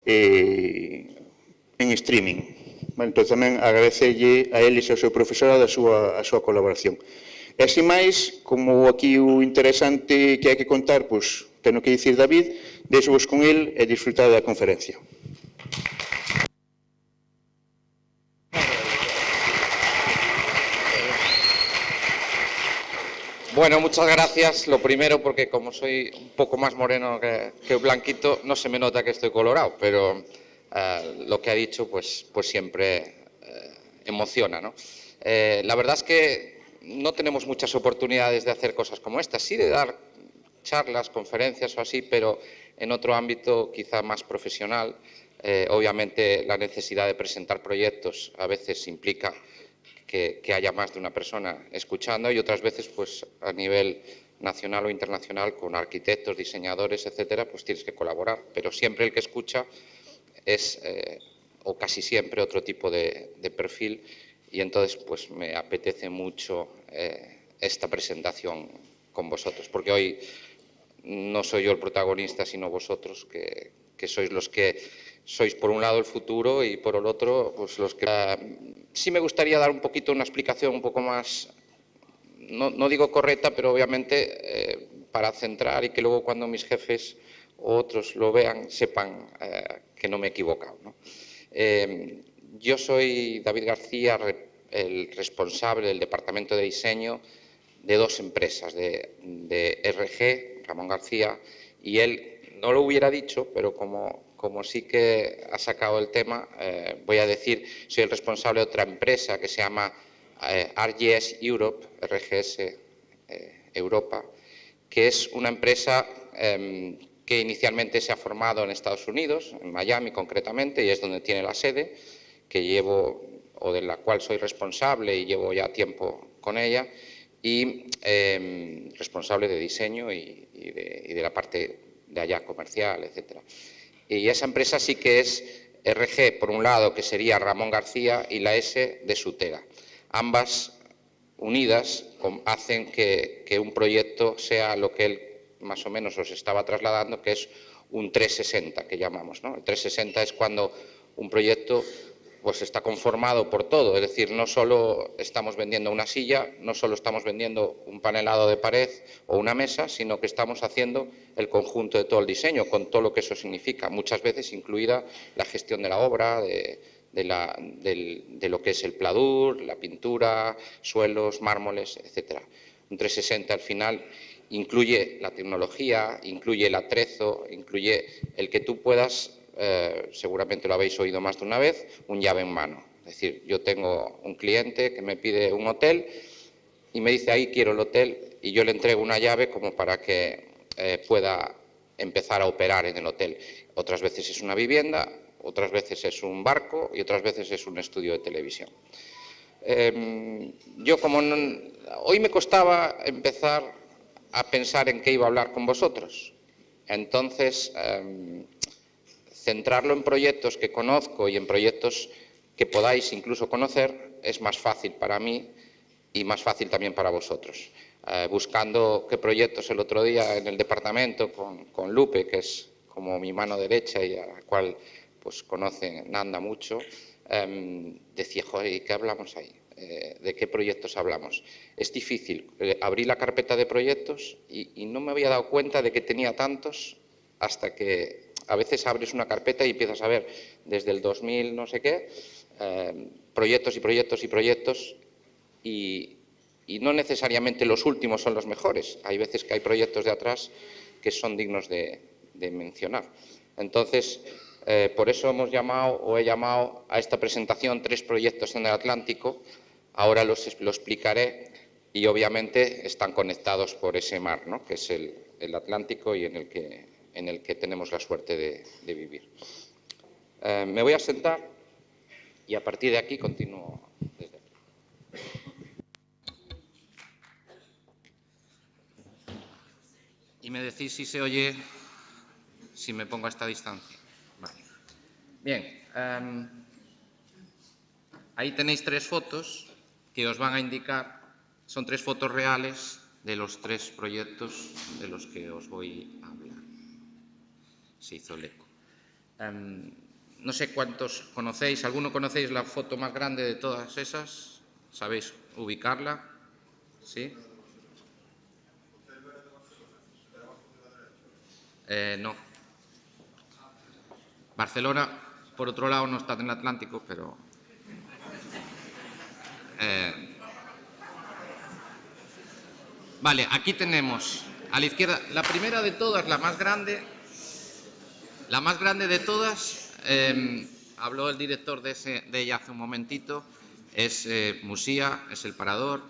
en streaming. Entón, tamén agradecelle a eles e ao seu profesorado a súa colaboración. E así máis, como aquí o interesante que hai que contar, pois, ten o que dicir David, deixo-vos con el e disfrutar da conferencia. Bueno, muchas gracias. Lo primero, porque como soy un poco más moreno que blanquito, no se me nota que estoy colorado, pero lo que ha dicho, pues siempre emociona, ¿no? La verdad es que no tenemos muchas oportunidades de hacer cosas como esta, sí de dar charlas, conferencias o así, pero en otro ámbito quizá más profesional. Obviamente la necesidad de presentar proyectos a veces implica que haya más de una persona escuchando y otras veces, pues a nivel nacional o internacional, con arquitectos, diseñadores, etcétera, pues tienes que colaborar. Pero siempre el que escucha es, o casi siempre, otro tipo de perfil, y entonces pues me apetece mucho esta presentación con vosotros, porque hoy no soy yo el protagonista, sino vosotros, que sois los que sois por un lado el futuro y por el otro pues los que... sí me gustaría dar un poquito una explicación un poco más, no digo correcta, pero obviamente para centrar y que luego cuando mis jefes o otros lo vean sepan que no me he equivocado, ¿no? Yo soy David García, el responsable del departamento de diseño de dos empresas, de RG, Ramón García, y él no lo hubiera dicho, pero como sí que ha sacado el tema, voy a decir, soy el responsable de otra empresa que se llama RGS Europe, RGS Europa, que es una empresa que inicialmente se ha formado en Estados Unidos, en Miami concretamente, y es donde tiene la sede, que llevo, o de la cual soy responsable y llevo ya tiempo con ella, y responsable de diseño y de la parte de allá comercial, etcétera. Y esa empresa sí que es RG, por un lado, que sería Ramón García, y la S de Sutera. Ambas unidas hacen que un proyecto sea lo que él más o menos os estaba trasladando, que es un 360, que llamamos, ¿no? El 360 es cuando un proyecto pues está conformado por todo, es decir, no solo estamos vendiendo una silla, no solo estamos vendiendo un panelado de pared o una mesa, sino que estamos haciendo el conjunto de todo el diseño, con todo lo que eso significa, muchas veces incluida la gestión de la obra, de lo que es el pladur, la pintura, suelos, mármoles, etcétera. Un 360 al final incluye la tecnología, incluye el atrezo, incluye el que tú puedas, seguramente lo habéis oído más de una vez, un llave en mano. Es decir, yo tengo un cliente que me pide un hotel y me dice, ahí quiero el hotel, y yo le entrego una llave como para que pueda empezar a operar en el hotel. Otras veces es una vivienda, otras veces es un barco y otras veces es un estudio de televisión. Yo hoy me costaba empezar a pensar en qué iba a hablar con vosotros. Entonces, centrarlo en proyectos que conozco y en proyectos que podáis incluso conocer es más fácil para mí y más fácil también para vosotros. Buscando qué proyectos el otro día en el departamento con Lupe, que es como mi mano derecha y a la cual pues conoce Nanda mucho, decía, joder, ¿y qué hablamos ahí? ¿De qué proyectos hablamos? Es difícil. Abrí la carpeta de proyectos y no me había dado cuenta de que tenía tantos hasta que a veces abres una carpeta y empiezas a ver desde el 2000 no sé qué, proyectos y proyectos y proyectos y no necesariamente los últimos son los mejores. Hay veces que hay proyectos de atrás que son dignos de mencionar. Entonces, por eso hemos llamado o he llamado a esta presentación 3 proyectos en el Atlántico. Ahora lo explicaré y obviamente están conectados por ese mar, ¿no? Que es el Atlántico y en el que tenemos la suerte de vivir. Me voy a sentar y a partir de aquí continúo desde aquí. Y me decís si se oye, si me pongo a esta distancia. Vale. Bien, ahí tenéis 3 fotos que os van a indicar, son 3 fotos reales de los 3 proyectos de los que os voy a hablar. Se hizo el eco. No sé cuántos conocéis, ¿alguno conocéis la foto más grande de todas esas? ¿Sabéis ubicarla? ¿Sí? No. Barcelona, por otro lado, no está en el Atlántico, pero... Vale, aquí tenemos a la izquierda, la primera de todas, la más grande de todas, habló el director de ella hace un momentito, es Musía, es el Parador,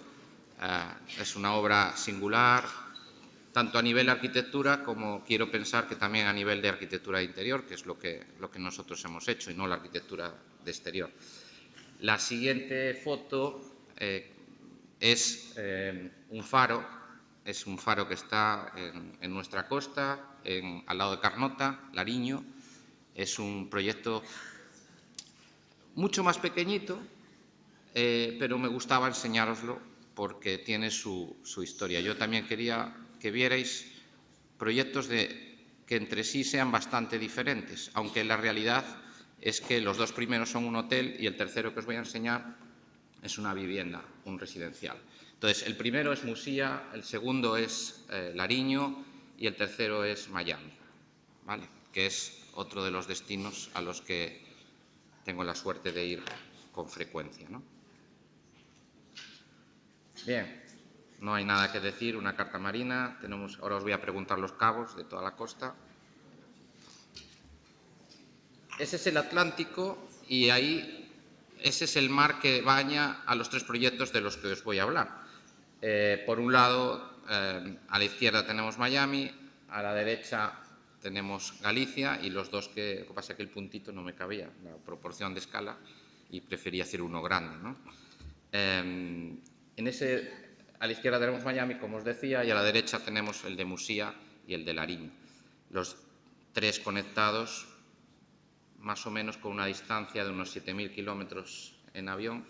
es una obra singular, tanto a nivel de arquitectura como quiero pensar que también a nivel de arquitectura de interior, que es lo que nosotros hemos hecho y no la arquitectura de exterior. La siguiente foto es un faro, que está en nuestra costa, al lado de Carnota, Lariño. Es un proyecto mucho más pequeñito, pero me gustaba enseñároslo porque tiene su historia. Yo también quería que vierais proyectos que entre sí sean bastante diferentes, aunque la realidad es que los dos primeros son un hotel y el tercero que os voy a enseñar es una vivienda, un residencial. Entonces, el primero es Musía, el segundo es Lariño y el tercero es Miami, ¿vale? Que es otro de los destinos a los que tengo la suerte de ir con frecuencia, ¿no? Bien, no hay nada que decir, una carta marina. Ahora os voy a preguntar los cabos de toda la costa. Ese es el Atlántico y ahí ese es el mar que baña a los tres proyectos de los que os voy a hablar. Por un lado, a la izquierda tenemos Miami, a la derecha tenemos Galicia y los dos lo que pasa es que el puntito no me cabía, la proporción de escala, y preferí hacer uno grande, ¿no? A la izquierda tenemos Miami, como os decía, y a la derecha tenemos el de Musía y el de Lariño. Los tres conectados más o menos con una distancia de unos 7.000 kilómetros en avión.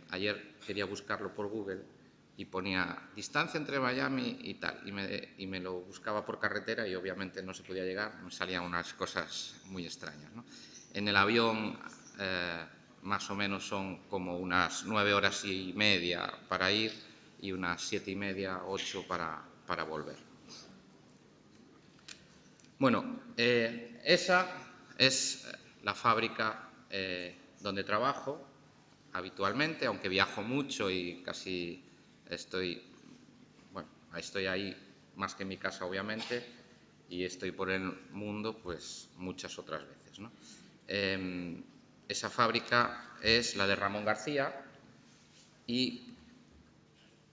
Ayer quería buscarlo por Google y ponía distancia entre Miami y tal, y me lo buscaba por carretera y obviamente no se podía llegar, me salían unas cosas muy extrañas, ¿no? En el avión más o menos son como unas 9 horas y media para ir y unas 7 y media, 8 para volver. Bueno, esa es la fábrica donde trabajo habitualmente, aunque viajo mucho y casi estoy ahí más que en mi casa, obviamente, y estoy por el mundo pues muchas otras veces, ¿no? Esa fábrica es la de Ramón García y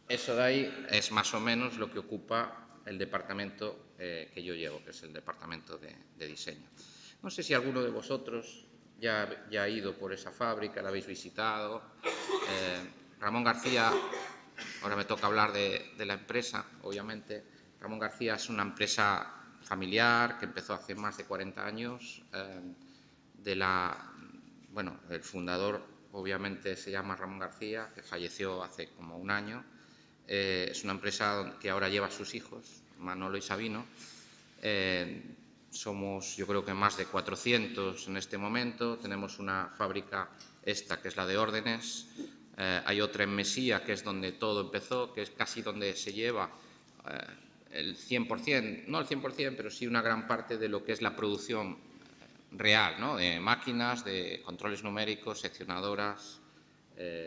eso de ahí es más o menos lo que ocupa el departamento que yo llevo, que es el departamento de diseño. No sé si alguno de vosotros ya ha ido por esa fábrica, la habéis visitado. Ramón García, ahora me toca hablar de la empresa, obviamente. Ramón García es una empresa familiar que empezó hace más de 40 años. El fundador obviamente se llama Ramón García, que falleció hace como un año. Es una empresa que ahora lleva a sus hijos, Manolo y Sabino. Somos, yo creo que más de 400 en este momento. Tenemos una fábrica, esta que es la de órdenes. Hay otra en Mesía, que es donde todo empezó, que es casi donde se lleva el 100%, no el 100%, pero sí una gran parte de lo que es la producción real, ¿no? De máquinas, de controles numéricos, seccionadoras,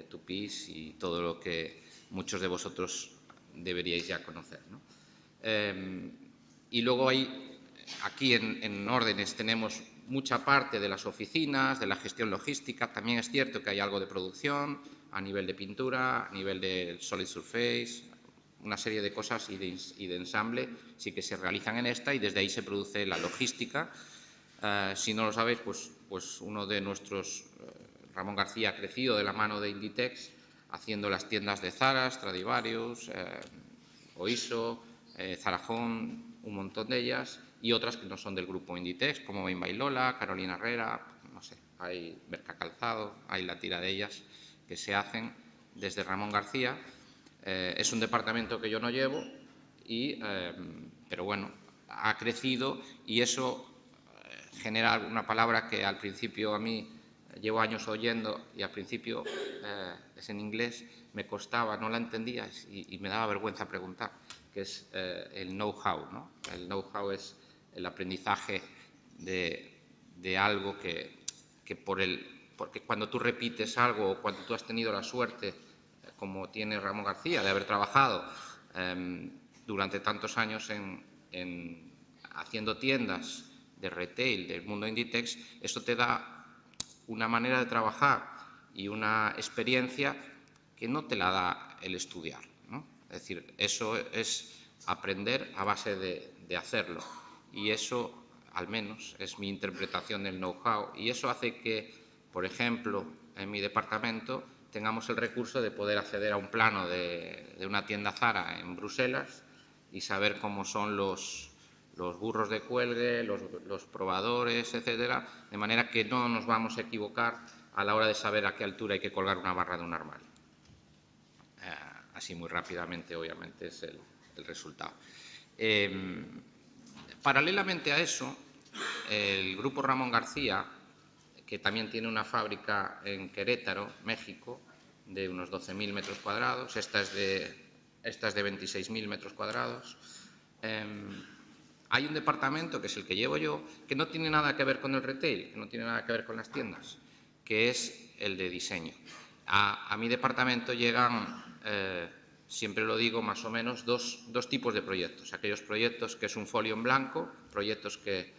tupís y todo lo que muchos de vosotros deberíais ya conocer, ¿no? Y luego aquí en órdenes tenemos mucha parte de las oficinas, de la gestión logística. También es cierto que hay algo de producción a nivel de pintura, a nivel de solid surface, una serie de cosas y de ensamble sí que se realizan en esta y desde ahí se produce la logística. Si no lo sabéis, pues uno de nuestros, Ramón García, ha crecido de la mano de Inditex, haciendo las tiendas de Zara, Stradivarius, Oiso, Zarajón, un montón de ellas, y otras que no son del grupo Inditex, como Ben Bailola, Carolina Herrera, no sé, hay Mercacalzado, hay la tira de ellas que se hacen desde Ramón García. Es un departamento que yo no llevo, pero bueno, ha crecido y eso genera una palabra que al principio a mí llevo años oyendo y al principio es en inglés, me costaba, no la entendía y me daba vergüenza preguntar, que es el know-how, ¿no? El know-how es el aprendizaje de algo porque cuando tú repites algo o cuando tú has tenido la suerte, como tiene Ramón García, de haber trabajado durante tantos años haciendo tiendas de retail del mundo Inditex, eso te da una manera de trabajar y una experiencia que no te la da el estudiar, ¿no? Es decir, eso es aprender a base de hacerlo y eso, al menos, es mi interpretación del know-how y eso hace que, por ejemplo, en mi departamento tengamos el recurso de poder acceder a un plano de una tienda Zara en Bruselas y saber cómo son los burros de cuelgue, los probadores, etcétera, de manera que no nos vamos a equivocar a la hora de saber a qué altura hay que colgar una barra de un armario. Así muy rápidamente, obviamente, es el resultado. Paralelamente a eso, el grupo Ramón García, que también tiene una fábrica en Querétaro, México, de unos 12.000 metros cuadrados, esta es de 26.000 metros cuadrados. Hay un departamento, que es el que llevo yo, que no tiene nada que ver con el retail, que no tiene nada que ver con las tiendas, que es el de diseño. A mi departamento llegan, siempre lo digo, más o menos dos tipos de proyectos. Aquellos proyectos que es un folio en blanco, proyectos que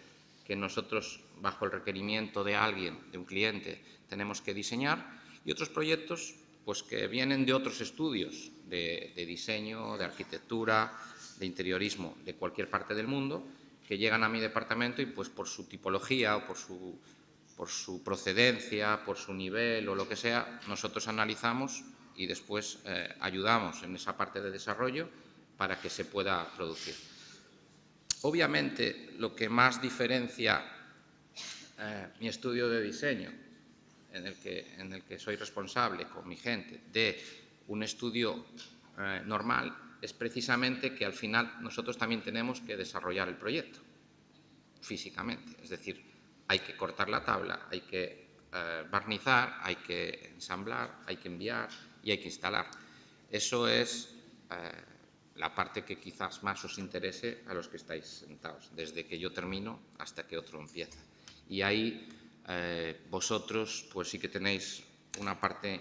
nosotros, bajo el requerimiento de alguien, de un cliente, tenemos que diseñar, y otros proyectos pues, que vienen de otros estudios de diseño, de arquitectura, de interiorismo de cualquier parte del mundo, que llegan a mi departamento y pues por su tipología o por su procedencia, por su nivel o lo que sea, nosotros analizamos y después ayudamos en esa parte de desarrollo para que se pueda producir. Obviamente, lo que más diferencia mi estudio de diseño, en el que soy responsable con mi gente, de un estudio normal, es precisamente que al final nosotros también tenemos que desarrollar el proyecto físicamente. Es decir, hay que cortar la tabla, hay que barnizar, hay que ensamblar, hay que enviar y hay que instalar. Eso es la parte que quizás más os interese a los que estáis sentados, desde que yo termino hasta que otro empieza. Y ahí vosotros pues sí que tenéis una parte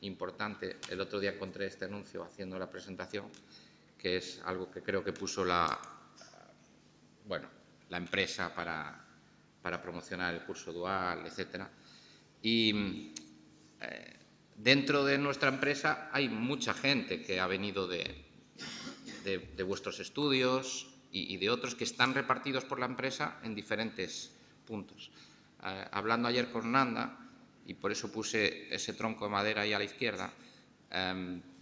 importante. El otro día encontré este anuncio haciendo la presentación, que es algo que creo que puso la empresa para promocionar el curso dual, etcétera. Y dentro de nuestra empresa hay mucha gente que ha venido de vuestros estudios y de otros que están repartidos por la empresa en diferentes puntos. Hablando ayer con Nanda, y por eso puse ese tronco de madera ahí a la izquierda,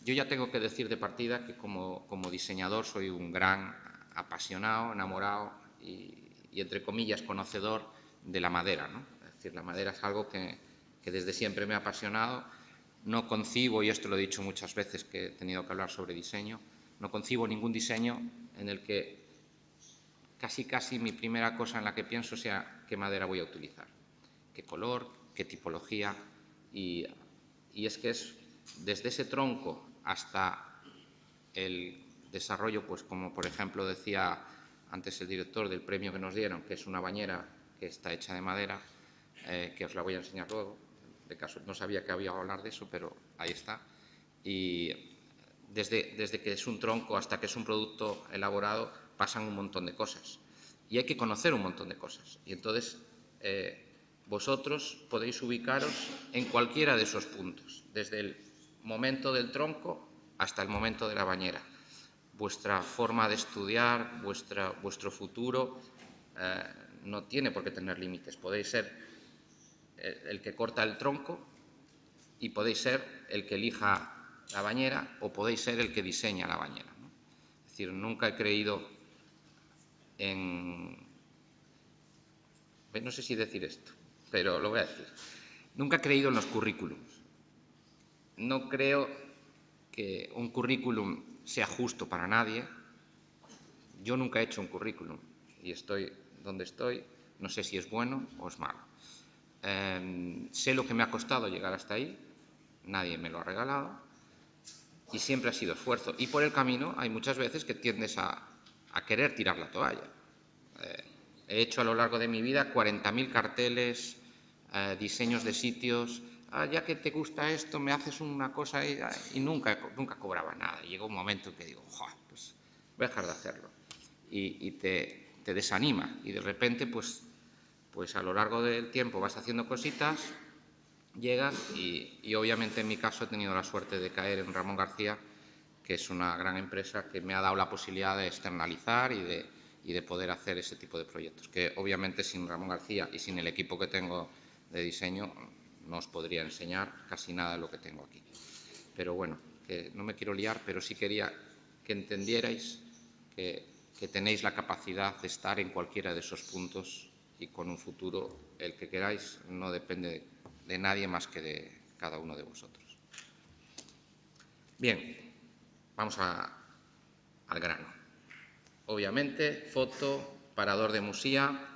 yo ya tengo que decir de partida que como diseñador soy un gran apasionado, enamorado y entre comillas, conocedor de la madera, ¿no? Es decir, la madera es algo que desde siempre me ha apasionado. No concibo, y esto lo he dicho muchas veces que he tenido que hablar sobre diseño, no concibo ningún diseño en el que casi mi primera cosa en la que pienso sea qué madera voy a utilizar, qué color, qué tipología, y es que es desde ese tronco hasta el desarrollo, pues como por ejemplo decía antes el director del premio que nos dieron, que es una bañera que está hecha de madera, que os la voy a enseñar luego, de caso no sabía que había que hablar de eso, pero ahí está. Y desde que es un tronco hasta que es un producto elaborado pasan un montón de cosas y hay que conocer un montón de cosas, y entonces vosotros podéis ubicaros en cualquiera de esos puntos, desde el momento del tronco hasta el momento de la bañera. Vuestra forma de estudiar, vuestro futuro no tiene por qué tener límites. Podéis ser el que corta el tronco y podéis ser el que elija la bañera o podéis ser el que diseña la bañera, ¿no? Es decir, nunca he creído en... No sé si decir esto, pero lo voy a decir. Nunca he creído en los currículums. No creo que un currículum sea justo para nadie. Yo nunca he hecho un currículum y estoy donde estoy, no sé si es bueno o es malo. Sé lo que me ha costado llegar hasta ahí, nadie me lo ha regalado y siempre ha sido esfuerzo. Y por el camino hay muchas veces que tiendes a querer tirar la toalla. He hecho a lo largo de mi vida 40.000 carteles, diseños de sitios. Ya que te gusta esto, me haces una cosa y nunca cobraba nada. Y llegó un momento en que digo, pues voy a dejar de hacerlo. Y te desanima. Y de repente, pues a lo largo del tiempo vas haciendo cositas, llegas y obviamente en mi caso he tenido la suerte de caer en Ramón García, que es una gran empresa que me ha dado la posibilidad de externalizar y de poder hacer ese tipo de proyectos, que obviamente sin Ramón García y sin el equipo que tengo de diseño no os podría enseñar casi nada de lo que tengo aquí. Pero bueno, que no me quiero liar, pero sí quería que entendierais que tenéis la capacidad de estar en cualquiera de esos puntos y con un futuro, el que queráis, no depende de nadie más que de cada uno de vosotros. Bien, vamos al grano. Obviamente, foto, parador de Musía.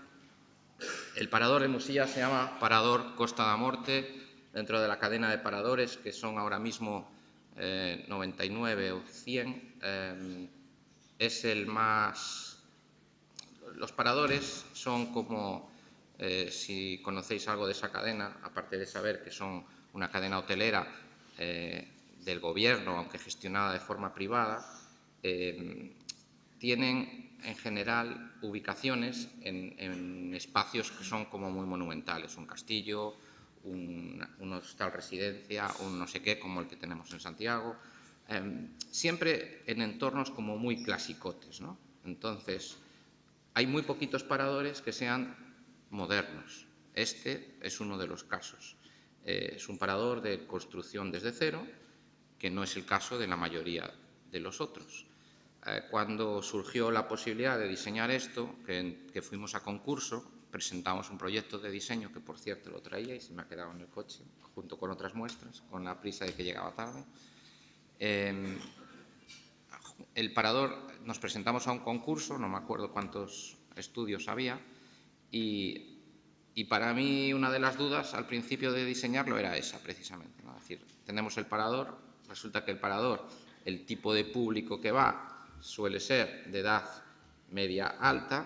El parador de Musía se llama Parador Costa da Morte, dentro de la cadena de paradores, que son ahora mismo 99 o 100. Es el más... Los paradores son como, si conocéis algo de esa cadena, aparte de saber que son una cadena hotelera del gobierno, aunque gestionada de forma privada, tienen en general ubicaciones en espacios que son como muy monumentales, un castillo, un hostal residencia, un no sé qué, como el que tenemos en Santiago, siempre en entornos como muy clasicotes, ¿no? Entonces, hay muy poquitos paradores que sean modernos. Este es uno de los casos. Es un parador de construcción desde cero, que no es el caso de la mayoría de los otros. Cuando surgió la posibilidad de diseñar esto, que fuimos a concurso, presentamos un proyecto de diseño, que por cierto lo traía y se me ha quedado en el coche, junto con otras muestras, con la prisa de que llegaba tarde. El parador, nos presentamos a un concurso, no me acuerdo cuántos estudios había, y para mí una de las dudas al principio de diseñarlo era esa, precisamente, ¿no? Es decir, tenemos el parador, resulta que el parador, el tipo de público que va suele ser de edad media alta,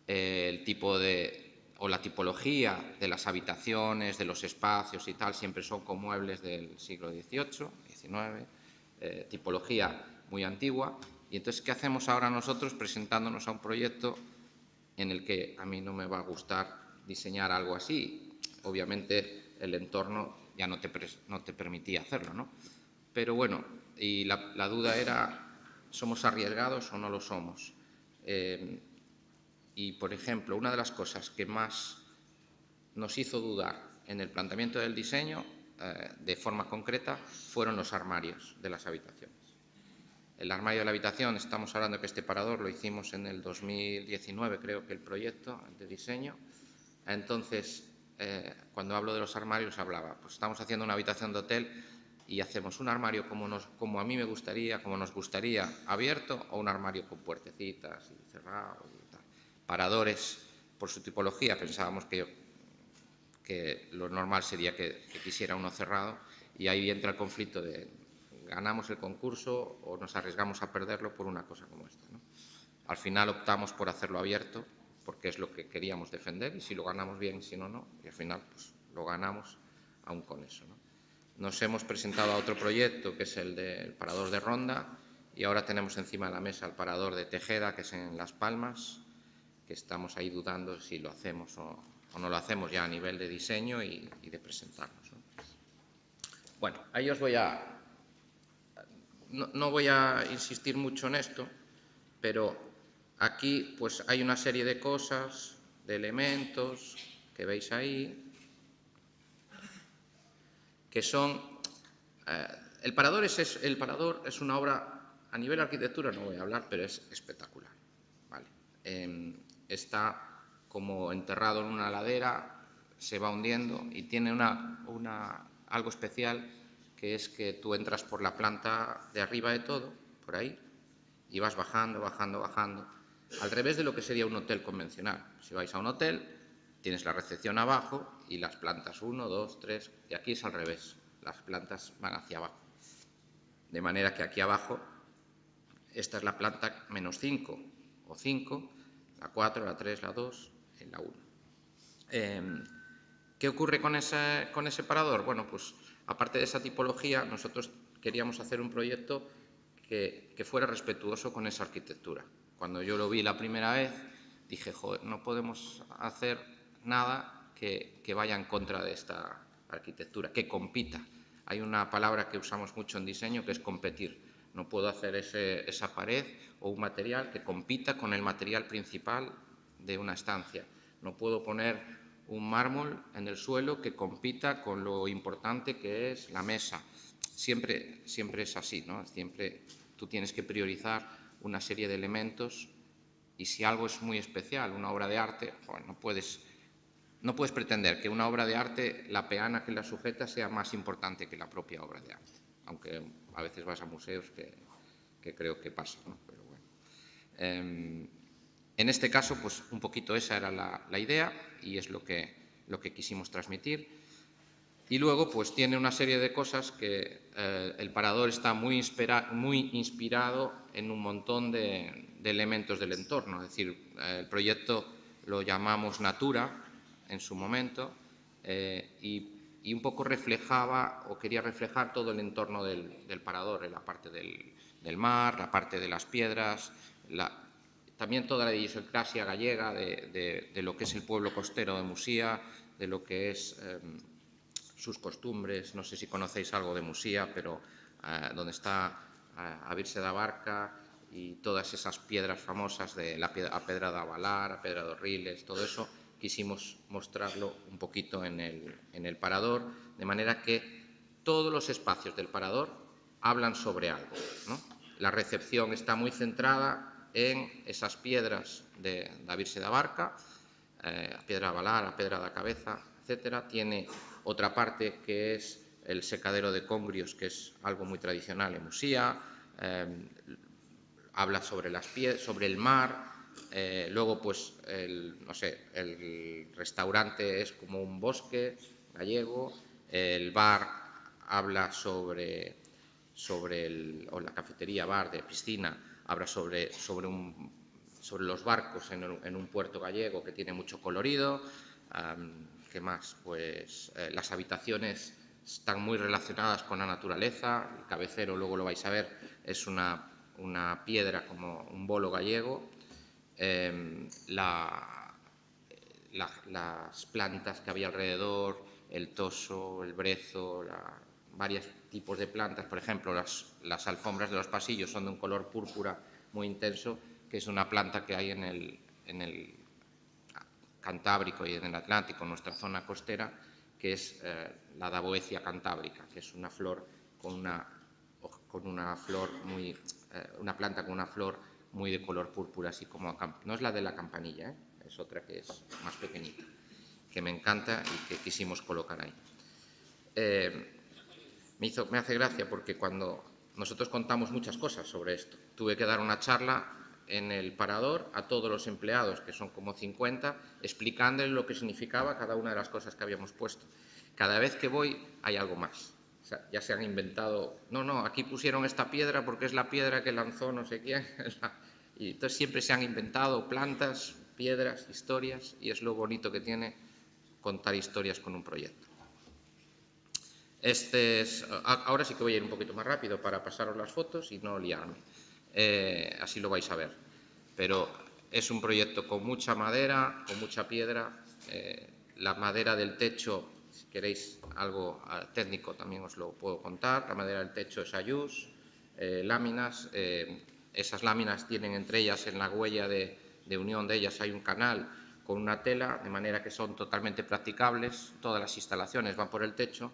el tipo o la tipología de las habitaciones, de los espacios y tal, siempre son con muebles del siglo XVIII, XIX, tipología muy antigua. Y entonces, ¿qué hacemos ahora nosotros presentándonos a un proyecto en el que a mí no me va a gustar diseñar algo así? Obviamente el entorno ya no te permitía hacerlo, ¿no? Pero bueno, y la duda era, ¿somos arriesgados o no lo somos? Y, por ejemplo, una de las cosas que más nos hizo dudar en el planteamiento del diseño, de forma concreta, fueron los armarios de las habitaciones. El armario de la habitación, estamos hablando que este parador lo hicimos en el 2019, creo que el proyecto de diseño. Entonces, cuando hablo de los armarios, hablaba, pues estamos haciendo una habitación de hotel y hacemos un armario como a mí me gustaría, como nos gustaría, abierto, o un armario con puertecitas y cerrado y tal. Paradores, por su tipología, pensábamos que lo normal sería que quisiera uno cerrado, y ahí entra el conflicto de ganamos el concurso o nos arriesgamos a perderlo por una cosa como esta, ¿no? Al final optamos por hacerlo abierto porque es lo que queríamos defender, y si lo ganamos bien, si no, no, y al final pues lo ganamos aún con eso, ¿no? Nos hemos presentado a otro proyecto que es el del parador de Ronda, y ahora tenemos encima de la mesa el parador de Tejeda, que es en Las Palmas, que estamos ahí dudando si lo hacemos o no lo hacemos ya a nivel de diseño y de presentarnos, ¿no? Bueno, ahí os voy a... No voy a insistir mucho en esto, pero aquí pues hay una serie de cosas, de elementos que veis ahí, que son... el parador es una obra, a nivel de arquitectura no voy a hablar, pero es espectacular, ¿vale? Está como enterrado en una ladera, se va hundiendo y tiene algo especial, que es que tú entras por la planta de arriba de todo, por ahí, y vas bajando, bajando, bajando, al revés de lo que sería un hotel convencional. Si vais a un hotel, tienes la recepción abajo y las plantas 1, 2, 3, y aquí es al revés, las plantas van hacia abajo. De manera que aquí abajo, esta es la planta -5 o 5, la 4, la 3, la 2 y la 1. ¿Qué ocurre con ese parador? Bueno, pues aparte de esa tipología, nosotros queríamos hacer un proyecto que fuera respetuoso con esa arquitectura. Cuando yo lo vi la primera vez, dije, joder, no podemos hacer nada que vaya en contra de esta arquitectura, que compita. Hay una palabra que usamos mucho en diseño que es competir. No puedo hacer esa pared o un material que compita con el material principal de una estancia. No puedo poner un mármol en el suelo que compita con lo importante que es la mesa. Siempre es así, ¿no? Siempre tú tienes que priorizar una serie de elementos y si algo es muy especial, una obra de arte, bueno, no puedes pretender que una obra de arte, la peana que la sujeta sea más importante que la propia obra de arte. Aunque a veces vas a museos que creo que pasa, ¿no? Pero bueno. En este caso, pues un poquito esa era la idea y es lo que quisimos transmitir. Y luego, pues tiene una serie de cosas que el parador está muy inspirado en un montón de elementos del entorno. Es decir, el proyecto lo llamamos Natura en su momento y un poco reflejaba o quería reflejar todo el entorno del parador, la parte del mar, la parte de las piedras, también toda la idiosincrasia gallega de lo que es el pueblo costero de Musía, de lo que es sus costumbres. No sé si conocéis algo de Musía, pero donde está a Virse da Barca y todas esas piedras famosas de a Pedra da Valar, a Pedra dos Riles, todo eso, quisimos mostrarlo un poquito en el parador, de manera que todos los espacios del parador hablan sobre algo, ¿no? La recepción está muy centrada en esas piedras de Virse da Barca, a Pedra da Valar, a Pedra da Cabeza, etcétera. Tiene otra parte que es el secadero de Congrios, que es algo muy tradicional en Musía, habla sobre sobre el mar, luego pues el restaurante es como un bosque gallego, el bar habla o la cafetería bar de piscina habla sobre los barcos en un puerto gallego que tiene mucho colorido. ¿Qué más? Pues las habitaciones están muy relacionadas con la naturaleza. El cabecero, luego lo vais a ver, es una piedra como un bolo gallego. Las plantas que había alrededor, el toso, el brezo, varios tipos de plantas. Por ejemplo, las alfombras de los pasillos son de un color púrpura muy intenso, que es una planta que hay en el Cantábrico y en el Atlántico, en nuestra zona costera, que es la Daboecia cantábrica, que es una flor una planta con una flor muy de color púrpura, así como no es la de la campanilla, es otra que es más pequeñita, que me encanta y que quisimos colocar ahí. Me hace gracia porque cuando nosotros contamos muchas cosas sobre esto, tuve que dar una charla en el parador a todos los empleados, que son como 50, explicándoles lo que significaba cada una de las cosas que habíamos puesto. Cada vez que voy hay algo más. O sea, ya se han inventado, no, aquí pusieron esta piedra porque es la piedra que lanzó no sé quién. Y entonces siempre se han inventado plantas, piedras, historias, y es lo bonito que tiene contar historias con un proyecto. Ahora sí que voy a ir un poquito más rápido para pasaros las fotos y no liarme. Así lo vais a ver. Pero es un proyecto con mucha madera, con mucha piedra. La madera del techo, si queréis algo técnico también os lo puedo contar. La madera del techo es ayús, láminas. Esas láminas tienen entre ellas, en la huella de unión de ellas hay un canal con una tela, de manera que son totalmente practicables. Todas las instalaciones van por el techo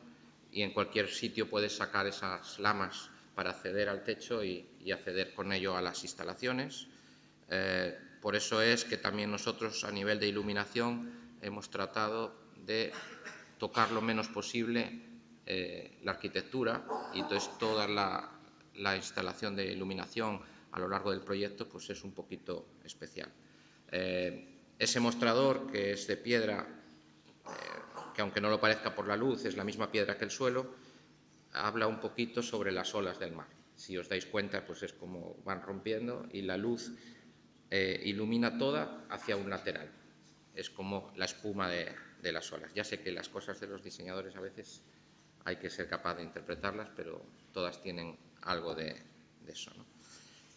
y en cualquier sitio puedes sacar esas lamas para acceder al techo y acceder con ello a las instalaciones. Por eso es que también nosotros, a nivel de iluminación, hemos tratado de tocar lo menos posible la arquitectura, y entonces toda la instalación de iluminación a lo largo del proyecto pues es un poquito especial. Ese mostrador, que es de piedra, que aunque no lo parezca por la luz, es la misma piedra que el suelo, habla un poquito sobre las olas del mar. Si os dais cuenta, pues es como van rompiendo y la luz ilumina toda hacia un lateral. Es como la espuma de las olas. Ya sé que las cosas de los diseñadores a veces hay que ser capaz de interpretarlas, pero todas tienen algo de eso, ¿no?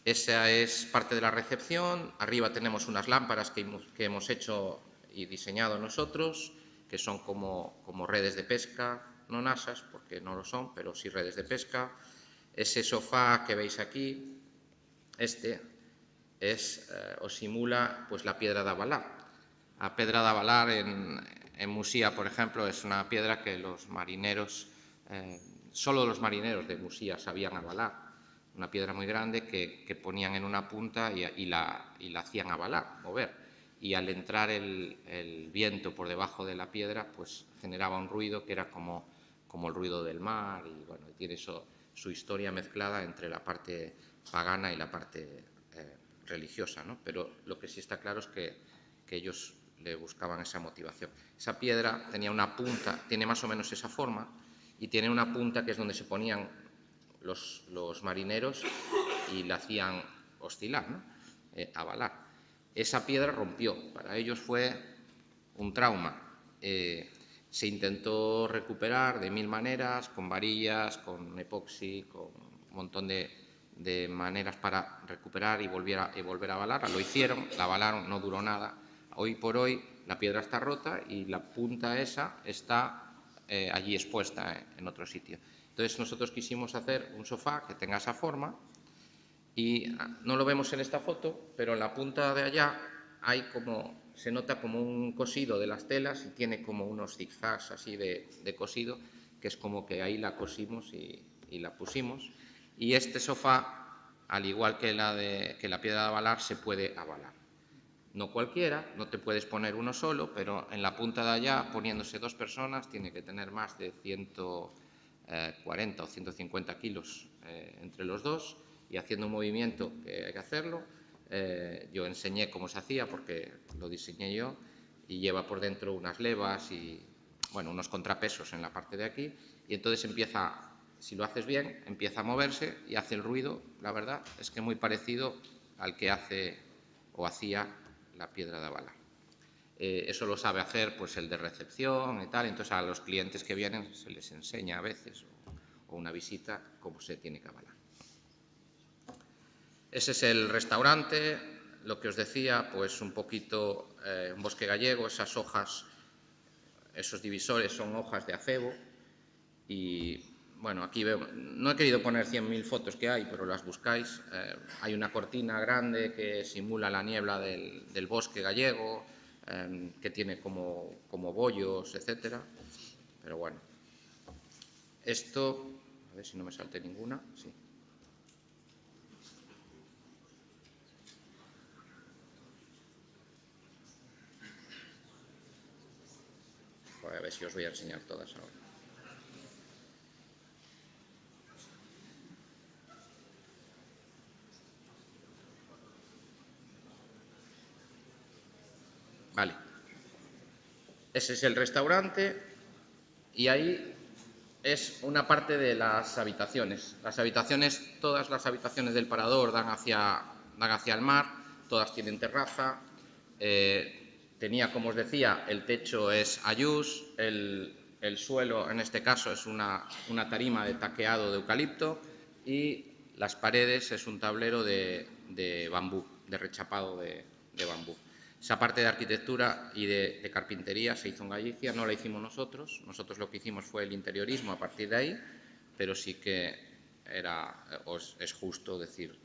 Esa es parte de la recepción. Arriba tenemos unas lámparas que hemos hecho y diseñado nosotros, que son como redes de pesca, no nasas, porque no lo son, pero sí redes de pesca. Ese sofá que veis aquí, os simula pues, la piedra de Avalar. La piedra de Avalar en Musía, por ejemplo, es una piedra que los marineros, solo los marineros de Musía sabían avalar. Una piedra muy grande que ponían en una punta y la hacían avalar, mover. Y al entrar el viento por debajo de la piedra, pues generaba un ruido que era como el ruido del mar, y bueno, tiene su historia mezclada entre la parte pagana y la parte religiosa, ¿no? Pero lo que sí está claro es que ellos le buscaban esa motivación. Esa piedra tenía una punta, tiene más o menos esa forma, y tiene una punta que es donde se ponían los marineros y la hacían oscilar, ¿no? Avalar. Esa piedra rompió, para ellos fue un trauma. Se intentó recuperar de 1000 maneras, con varillas, con epoxi, con un montón de maneras para recuperar y volver a avalar. Lo hicieron, la avalaron, no duró nada. Hoy por hoy la piedra está rota y la punta esa está allí expuesta en otro sitio. Entonces nosotros quisimos hacer un sofá que tenga esa forma y no lo vemos en esta foto, pero en la punta de allá hay se nota como un cosido de las telas y tiene como unos zigzags así de cosido, que es como que ahí la cosimos y la pusimos. Y este sofá, al igual que la piedra de avalar, se puede avalar. No cualquiera, no te puedes poner uno solo, pero en la punta de allá, poniéndose 2 personas, tiene que tener más de 140 o 150 kilos entre los dos, y haciendo un movimiento que hay que hacerlo. Yo enseñé cómo se hacía porque lo diseñé yo, y lleva por dentro unas levas y bueno, unos contrapesos en la parte de aquí, y entonces empieza, si lo haces bien, empieza a moverse y hace el ruido. La verdad es que muy parecido al que hace o hacía la piedra de avalar. Eso lo sabe hacer pues el de recepción y tal, entonces a los clientes que vienen se les enseña a veces, o una visita, cómo se tiene que avalar. Ese es el restaurante. Lo que os decía, pues un poquito un bosque gallego, esas hojas, esos divisores son hojas de acebo, y bueno, aquí veo, no he querido poner 100.000 fotos que hay, pero las buscáis. Hay una cortina grande que simula la niebla del bosque gallego, que tiene como bollos, etcétera. Pero bueno, esto, a ver si no me salte ninguna, sí. A ver si os voy a enseñar todas ahora. Vale. Ese es el restaurante y ahí es una parte de las habitaciones. Las habitaciones, todas las habitaciones del parador dan hacia el mar, todas tienen terraza. Tenía, como os decía, el techo es ayús, el suelo en este caso es una tarima de taqueado de eucalipto, y las paredes es un tablero de bambú, de rechapado de bambú. Esa parte de arquitectura y de carpintería se hizo en Galicia, no la hicimos nosotros. Nosotros lo que hicimos fue el interiorismo a partir de ahí, pero sí que es justo decir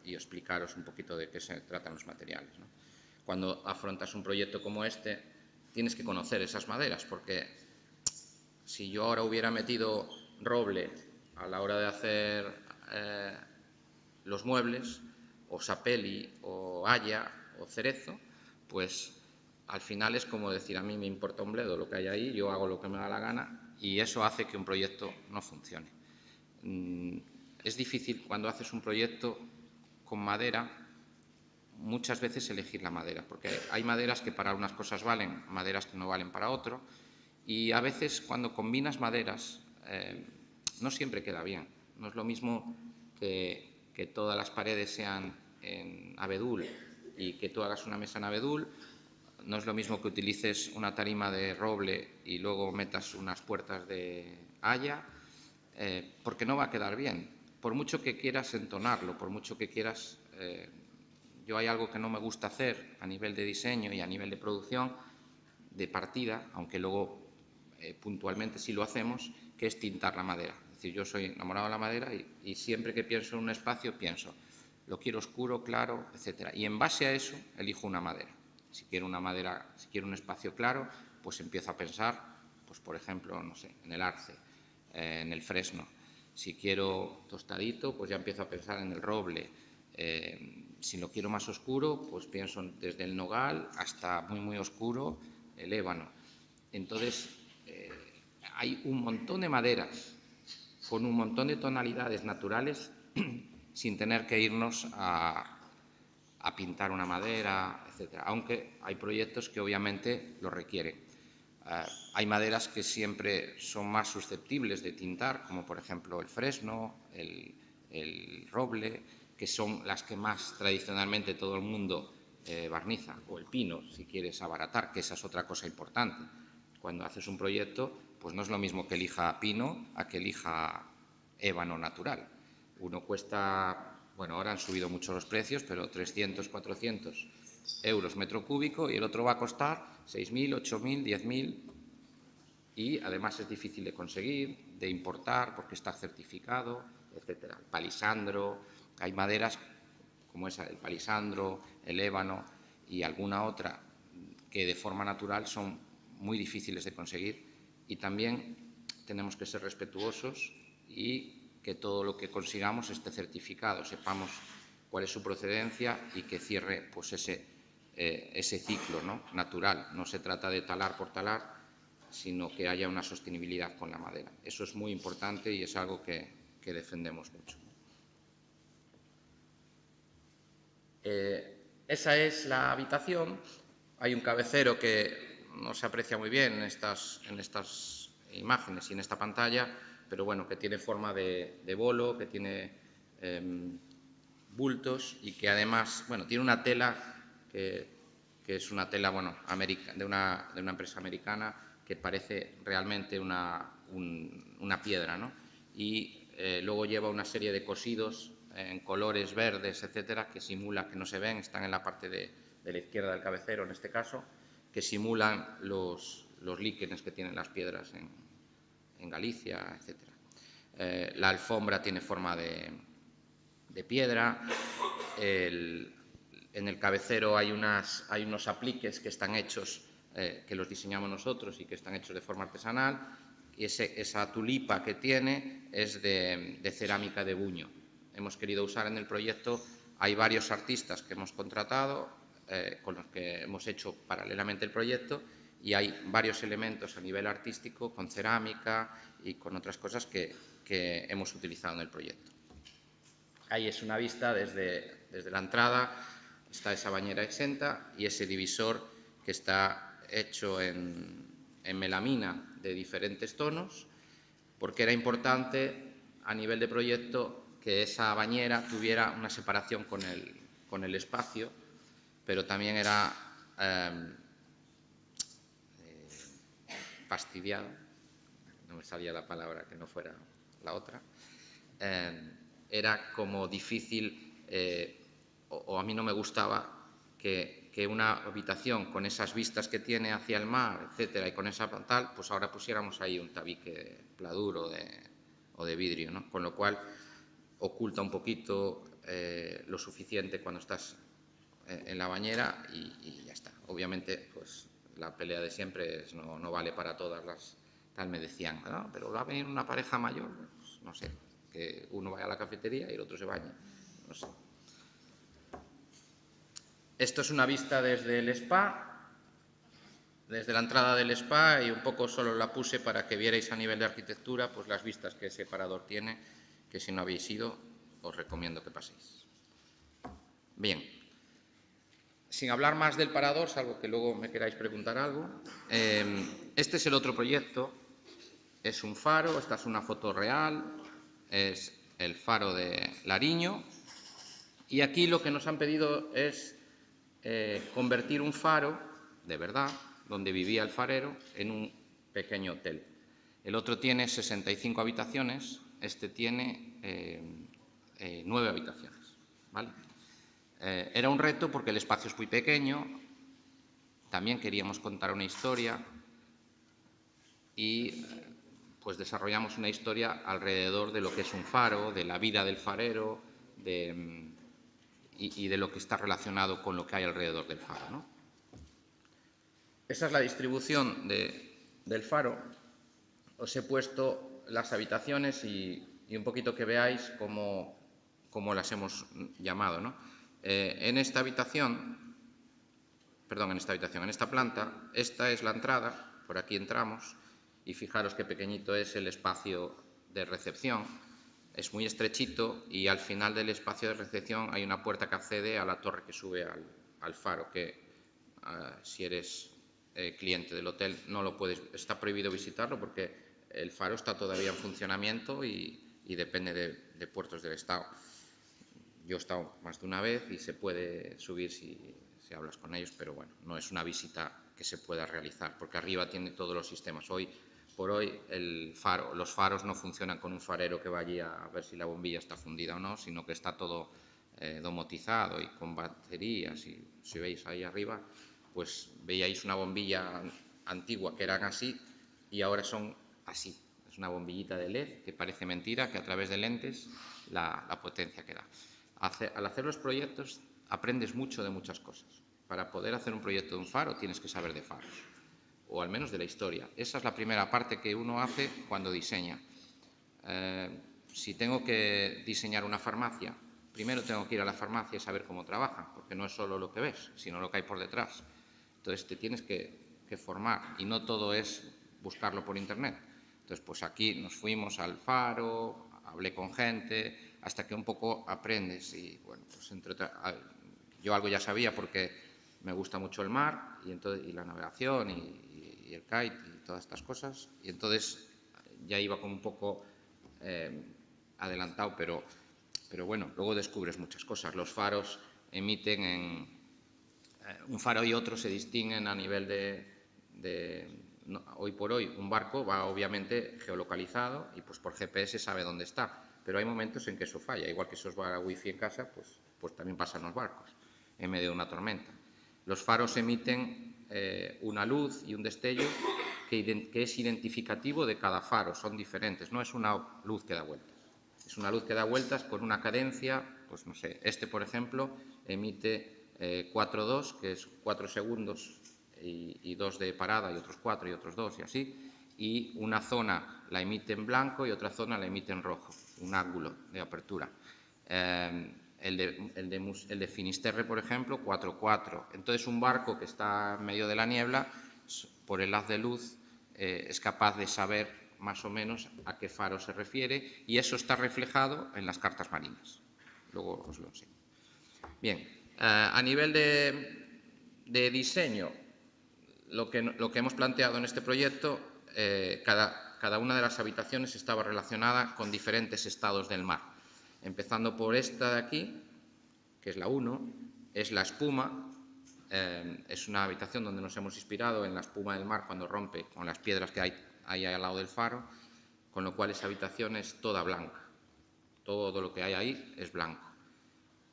y explicaros un poquito de qué se tratan los materiales, ¿no? Cuando afrontas un proyecto como este, tienes que conocer esas maderas, porque si yo ahora hubiera metido roble a la hora de hacer los muebles, o sapeli, o haya, o cerezo, pues al final es como decir, a mí me importa un bledo lo que hay ahí, yo hago lo que me da la gana, y eso hace que un proyecto no funcione. Es difícil cuando haces un proyecto con madera, muchas veces elegir la madera, porque hay maderas que para unas cosas valen, maderas que no valen para otro, Y a veces cuando combinas maderas no siempre queda bien. No es lo mismo que todas las paredes sean en abedul y que tú hagas una mesa en abedul. No es lo mismo que utilices una tarima de roble y luego metas unas puertas de haya, porque no va a quedar bien. Por mucho que quieras entonarlo, por mucho que quieras... yo hay algo que no me gusta hacer a nivel de diseño y a nivel de producción, de partida, aunque luego puntualmente sí lo hacemos, que es tintar la madera. Es decir, yo soy enamorado de la madera y siempre que pienso en un espacio pienso, lo quiero oscuro, claro, etcétera. Y en base a eso elijo una madera. Si quiero una madera, si quiero un espacio claro, pues empiezo a pensar, pues por ejemplo, no sé, en el arce, en el fresno. Si quiero tostadito, pues ya empiezo a pensar en el roble. Si lo quiero más oscuro, pues pienso desde el nogal hasta muy, muy oscuro, el ébano. Entonces, hay un montón de maderas con un montón de tonalidades naturales sin tener que irnos a pintar una madera, etcétera. Aunque hay proyectos que obviamente lo requieren. Hay maderas que siempre son más susceptibles de tintar, como por ejemplo el fresno, el roble, que son las que más tradicionalmente todo el mundo barniza, o el pino, si quieres abaratar, que esa es otra cosa importante. Cuando haces un proyecto, pues no es lo mismo que elija pino a que elija ébano natural. Uno cuesta, bueno, ahora han subido mucho los precios, pero 300, 400 euros metro cúbico, y el otro va a costar 6.000, 8.000, 10.000, y además es difícil de conseguir, de importar, porque está certificado, etcétera. El palisandro, hay maderas como esa, el palisandro, el ébano y alguna otra que de forma natural son muy difíciles de conseguir, y también tenemos que ser respetuosos y que todo lo que consigamos esté certificado, sepamos cuál es su procedencia y que cierre pues ese ciclo, ¿no?, natural. No se trata de talar por talar, sino que haya una sostenibilidad con la madera. Eso es muy importante y es algo que defendemos mucho. Esa es la habitación. Hay un cabecero que no se aprecia muy bien en estas imágenes y en esta pantalla, pero bueno, que tiene forma de bolo, que tiene bultos y que además, bueno, tiene una tela que es una tela, bueno, de una empresa americana, que parece realmente una piedra, ¿no? Y luego lleva una serie de cosidos en colores verdes, etcétera, que simula, que no se ven, están en la parte de la izquierda del cabecero en este caso, que simulan los líquenes que tienen las piedras en Galicia, etcétera. La alfombra tiene forma de piedra. En el cabecero hay unos apliques que están hechos, que los diseñamos nosotros y que están hechos de forma artesanal, y esa tulipa que tiene es de cerámica de Buño. Hemos querido usar en el proyecto, hay varios artistas que hemos contratado, con los que hemos hecho paralelamente el proyecto, y hay varios elementos a nivel artístico con cerámica y con otras cosas que hemos utilizado en el proyecto. Ahí es una vista desde la entrada, está esa bañera exenta y ese divisor que está hecho en melamina de diferentes tonos, porque era importante a nivel de proyecto que esa bañera tuviera una separación con el espacio, pero también era fastidiado, no me salía la palabra que no fuera la otra, era como difícil, o a mí no me gustaba que una habitación con esas vistas que tiene hacia el mar, etcétera, y con esa tal, pues ahora pusiéramos ahí un tabique de pladur o de vidrio, ¿no? Con lo cual oculta un poquito lo suficiente cuando estás en la bañera y ya está. Obviamente, pues la pelea de siempre es no vale para todas las... Tal me decían, no, pero va a venir una pareja mayor, pues, no sé, que uno vaya a la cafetería y el otro se bañe, no sé. Esto es una vista desde el spa, desde la entrada del spa, y un poco solo la puse para que vierais a nivel de arquitectura pues las vistas que ese parador tiene, que si no habéis ido os recomiendo que paséis. Bien. sin hablar más del parador, salvo que luego me queráis preguntar algo, este es el otro proyecto. Es un faro, esta es una foto real, es el faro de Lariño, y aquí lo que nos han pedido es convertir un faro, de verdad, donde vivía el farero, en un pequeño hotel. El otro tiene 65 habitaciones, este tiene 9 habitaciones, ¿vale? Era un reto porque el espacio es muy pequeño, también queríamos contar una historia y pues desarrollamos una historia alrededor de lo que es un faro, de la vida del farero y de lo que está relacionado con lo que hay alrededor del faro, ¿no? Esa es la distribución del faro. Os he puesto las habitaciones y un poquito que veáis cómo las hemos llamado, ¿no? En esta planta, esta es la entrada, por aquí entramos, y fijaros qué pequeñito es el espacio de recepción. Es muy estrechito y al final del espacio de recepción hay una puerta que accede a la torre que sube al faro, que si eres cliente del hotel no lo puedes, está prohibido visitarlo porque el faro está todavía en funcionamiento y depende de puertos del Estado. Yo he estado más de una vez y se puede subir si hablas con ellos, pero bueno, no es una visita que se pueda realizar, porque arriba tiene todos los sistemas. Hoy por hoy los faros no funcionan con un farero que va allí a ver si la bombilla está fundida o no, sino que está todo domotizado y con baterías. Y si veis ahí arriba, pues veíais una bombilla antigua que eran así y ahora son así. Es una bombillita de LED que parece mentira, que a través de lentes la potencia que da. Al hacer los proyectos aprendes mucho de muchas cosas. Para poder hacer un proyecto de un faro tienes que saber de faros, o al menos de la historia. Esa es la primera parte que uno hace cuando diseña. Si tengo que diseñar una farmacia, primero tengo que ir a la farmacia y saber cómo trabajan, porque no es solo lo que ves, sino lo que hay por detrás. Entonces te tienes que formar y no todo es buscarlo por internet. Entonces pues aquí nos fuimos al faro, hablé con gente, hasta que un poco aprendes y bueno, pues yo algo ya sabía porque me gusta mucho el mar y la navegación y el kite y todas estas cosas, y entonces ya iba como un poco adelantado, pero bueno, luego descubres muchas cosas. Los faros emiten un faro y otro se distinguen a nivel hoy por hoy un barco va obviamente geolocalizado y pues por GPS sabe dónde está, pero hay momentos en que eso falla, igual que eso os va a wifi en casa, pues también pasan los barcos en medio de una tormenta. Los faros emiten una luz y un destello que es identificativo de cada faro, son diferentes, no es una luz que da vueltas, es una luz que da vueltas con una cadencia, pues no sé, este por ejemplo emite 4-2, que es 4 segundos y 2 de parada y otros 4 y otros 2 y así, y una zona la emite en blanco y otra zona la emite en rojo, un ángulo de apertura. El de Finisterre, por ejemplo, 4-4. Entonces un barco que está en medio de la niebla, por el haz de luz, es capaz de saber más o menos a qué faro se refiere y eso está reflejado en las cartas marinas. Luego os lo enseño. Bien, a nivel de diseño, lo que hemos planteado en este proyecto, cada una de las habitaciones estaba relacionada con diferentes estados del mar. Empezando por esta de aquí, que es la 1, es la espuma. Es una habitación donde nos hemos inspirado en la espuma del mar cuando rompe con las piedras que hay ahí al lado del faro, con lo cual esa habitación es toda blanca. Todo lo que hay ahí es blanco.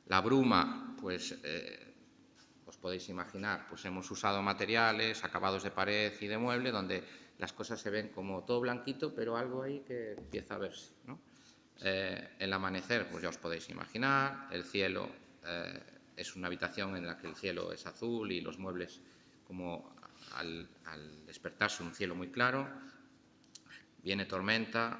La bruma, pues os podéis imaginar, pues hemos usado materiales, acabados de pared y de mueble, donde las cosas se ven como todo blanquito, pero algo ahí que empieza a verse, ¿no? El amanecer, pues ya os podéis imaginar, el cielo es una habitación en la que el cielo es azul y los muebles como al despertarse un cielo muy claro. Viene tormenta,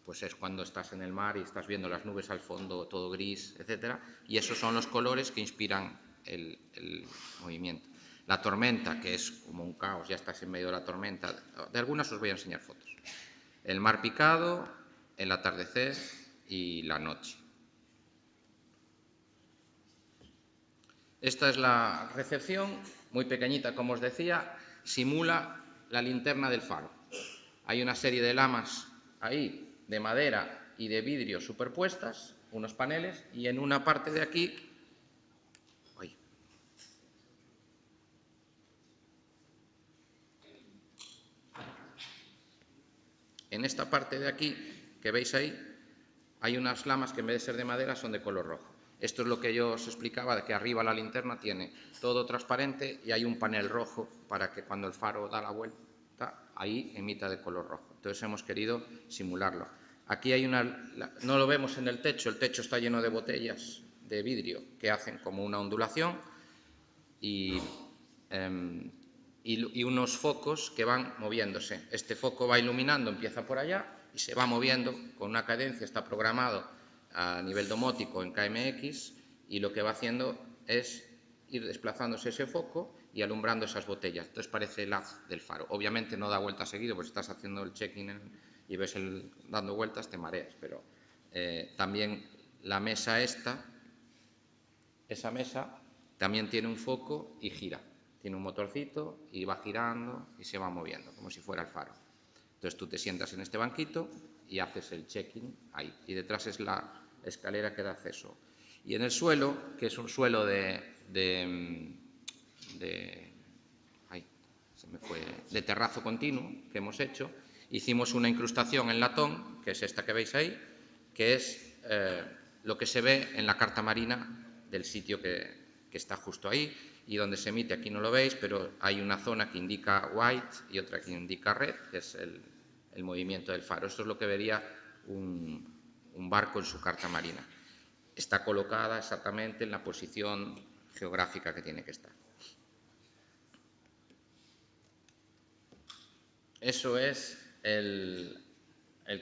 pues es cuando estás en el mar y estás viendo las nubes al fondo, todo gris, etcétera, y esos son los colores que inspiran el movimiento. La tormenta, que es como un caos, ya estás en medio de la tormenta, de algunas os voy a enseñar fotos. El mar picado, el atardecer y la noche. Esta es la recepción, muy pequeñita, como os decía, simula la linterna del faro. Hay una serie de lamas ahí de madera y de vidrio superpuestas, unos paneles, y en una parte de aquí, en esta parte de aquí, que veis ahí, hay unas lamas que en vez de ser de madera son de color rojo. Esto es lo que yo os explicaba, de que arriba la linterna tiene todo transparente y hay un panel rojo para que cuando el faro da la vuelta, ahí emita de color rojo. Entonces hemos querido simularlo. Aquí hay no lo vemos en el techo está lleno de botellas de vidrio que hacen como una ondulación y unos focos que van moviéndose. Este foco va iluminando, empieza por allá y se va moviendo con una cadencia, está programado a nivel domótico en KMX y lo que va haciendo es ir desplazándose ese foco y alumbrando esas botellas. Entonces parece el haz del faro. Obviamente no da vueltas seguido, pues estás haciendo el check-in y ves dando vueltas, te mareas, pero también la mesa esa mesa también tiene un foco y gira. Tiene un motorcito y va girando y se va moviendo, como si fuera el faro. Entonces tú te sientas en este banquito y haces el check-in ahí. Y detrás es la escalera que da acceso. Y en el suelo, que es un suelo de terrazo continuo que hemos hecho, hicimos una incrustación en latón, que es esta que veis ahí, que es lo que se ve en la carta marina del sitio que está justo ahí y donde se emite. Aquí no lo veis, pero hay una zona que indica white y otra que indica red, que es el movimiento del faro. Esto es lo que vería un barco en su carta marina. Está colocada exactamente en la posición geográfica que tiene que estar. Eso es el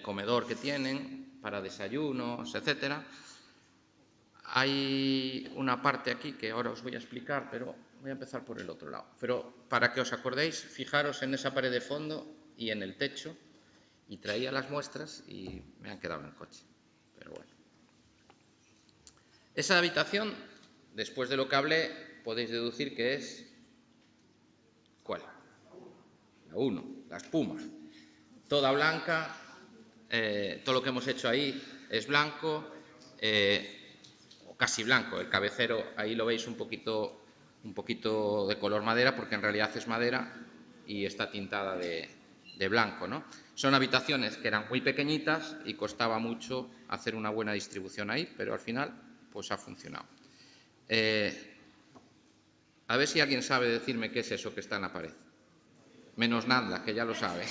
comedor que tienen para desayunos, etcétera. Hay una parte aquí que ahora os voy a explicar, pero voy a empezar por el otro lado. Pero para que os acordéis, fijaros en esa pared de fondo y en el techo, y traía las muestras y me han quedado en el coche. Pero bueno. Esa habitación, después de lo que hablé, podéis deducir que es... ¿Cuál? La 1, la espuma. Toda blanca, todo lo que hemos hecho ahí es blanco, o casi blanco. El cabecero, ahí lo veis un poquito de color madera, porque en realidad es madera y está tintada de blanco, ¿no? Son habitaciones que eran muy pequeñitas y costaba mucho hacer una buena distribución ahí, pero al final pues ha funcionado. A ver si alguien sabe decirme qué es eso que está en la pared. Menos nada, que ya lo sabe.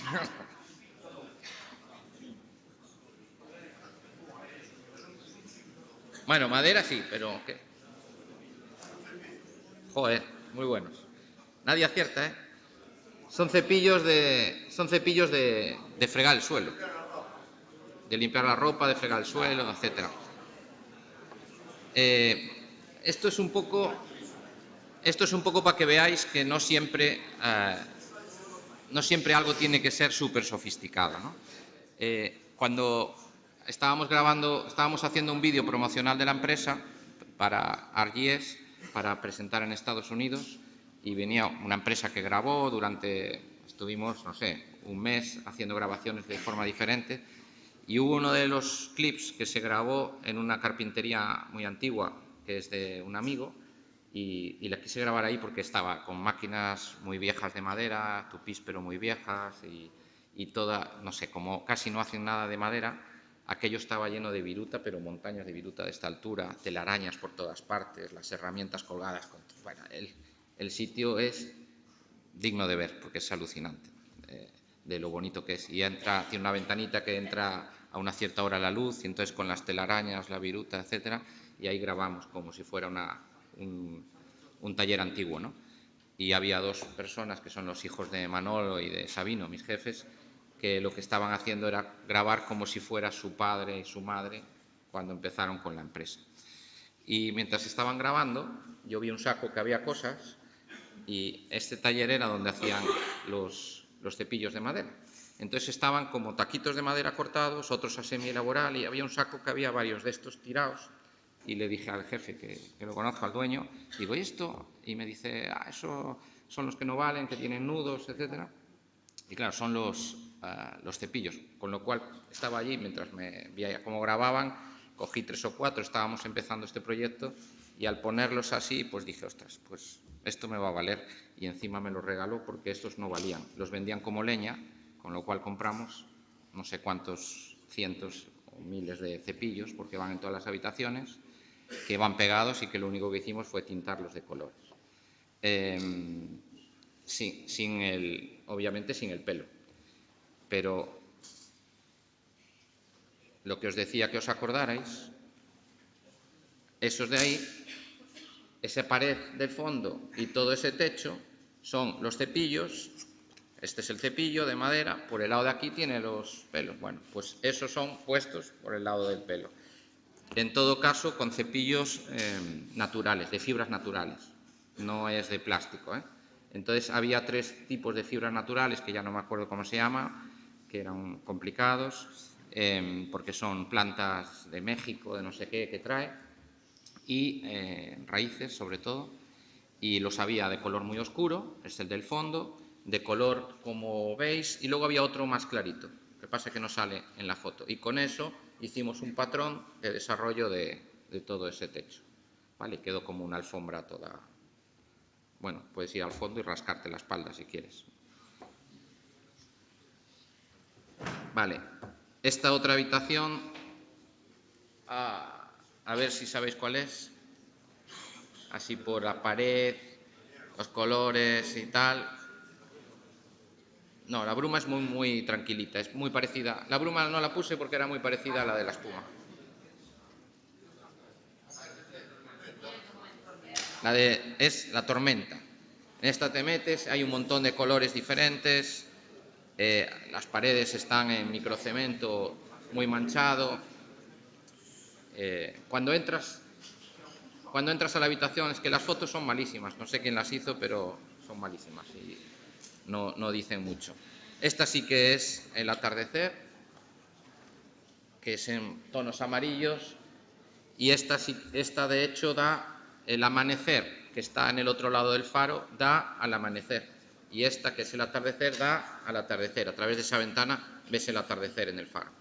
Bueno, madera sí, pero... ¿qué? Joder, muy buenos. Nadie acierta, ¿eh? Son cepillos de fregar el suelo, de limpiar la ropa, de fregar el suelo, etcétera. Esto es un poco para que veáis que no siempre algo tiene que ser súper sofisticado, ¿no? Cuando estábamos haciendo un vídeo promocional de la empresa para ArcGIS, para presentar en Estados Unidos, y venía una empresa que grabó estuvimos, no sé, un mes haciendo grabaciones de forma diferente, y hubo uno de los clips que se grabó en una carpintería muy antigua, que es de un amigo, y la quise grabar ahí porque estaba con máquinas muy viejas de madera, tupís pero muy viejas, y toda, no sé, como casi no hacen nada de madera, aquello estaba lleno de viruta, pero montañas de viruta de esta altura, telarañas por todas partes, las herramientas colgadas. Bueno, el sitio es digno de ver porque es alucinante de lo bonito que es. Y tiene una ventanita que entra a una cierta hora la luz, y entonces con las telarañas, la viruta, etcétera, y ahí grabamos como si fuera un taller antiguo, ¿no? Y había dos personas que son los hijos de Manolo y de Sabino, mis jefes, que lo que estaban haciendo era grabar como si fuera su padre y su madre cuando empezaron con la empresa. Y mientras estaban grabando, yo vi un saco que había cosas, y este taller era donde hacían los cepillos de madera. Entonces estaban como taquitos de madera cortados, otros a semi-elaboral, y había un saco que había varios de estos tirados, y le dije al jefe, que lo conozco, al dueño, digo, ¿y esto? Y me dice, eso son los que no valen, que tienen nudos, etcétera. Y claro, son los cepillos, con lo cual estaba allí mientras me veía cómo grababan, cogí 3 o 4, estábamos empezando este proyecto y al ponerlos así, pues dije, ostras, pues esto me va a valer, y encima me los regaló porque estos no valían, los vendían como leña, con lo cual compramos no sé cuántos cientos o miles de cepillos, porque van en todas las habitaciones, que van pegados y que lo único que hicimos fue tintarlos de colores. Sí, obviamente sin el pelo, pero lo que os decía que os acordarais, esos de ahí, esa pared del fondo y todo ese techo son los cepillos. Este es el cepillo de madera, por el lado de aquí tiene los pelos. Bueno, pues esos son puestos por el lado del pelo. En todo caso, con cepillos naturales, de fibras naturales, no es de plástico, ¿eh? Entonces había 3 tipos de fibras naturales, que ya no me acuerdo cómo se llama, que eran complicados, porque son plantas de México, de no sé qué, que trae, y raíces sobre todo, y los había de color muy oscuro, es el del fondo, de color como veis, y luego había otro más clarito, lo que pasa es que no sale en la foto, y con eso hicimos un patrón de desarrollo de todo ese techo, ¿vale? Quedó como una alfombra toda. Bueno, puedes ir al fondo y rascarte la espalda si quieres. Vale, esta otra habitación, a ver si sabéis cuál es, así por la pared, los colores y tal. No, la bruma es muy, muy tranquilita, es muy parecida. La bruma no la puse porque era muy parecida a la de la espuma. Es la tormenta. En esta te metes, hay un montón de colores diferentes, las paredes están en microcemento muy manchado. Cuando entras a la habitación, es que las fotos son malísimas, no sé quién las hizo, pero son malísimas y no dicen mucho. Esta sí que es el atardecer, que es en tonos amarillos, y esta de hecho da el amanecer, que está en el otro lado del faro, da al amanecer, y esta, que es el atardecer, da al atardecer. A través de esa ventana ves el atardecer en el faro.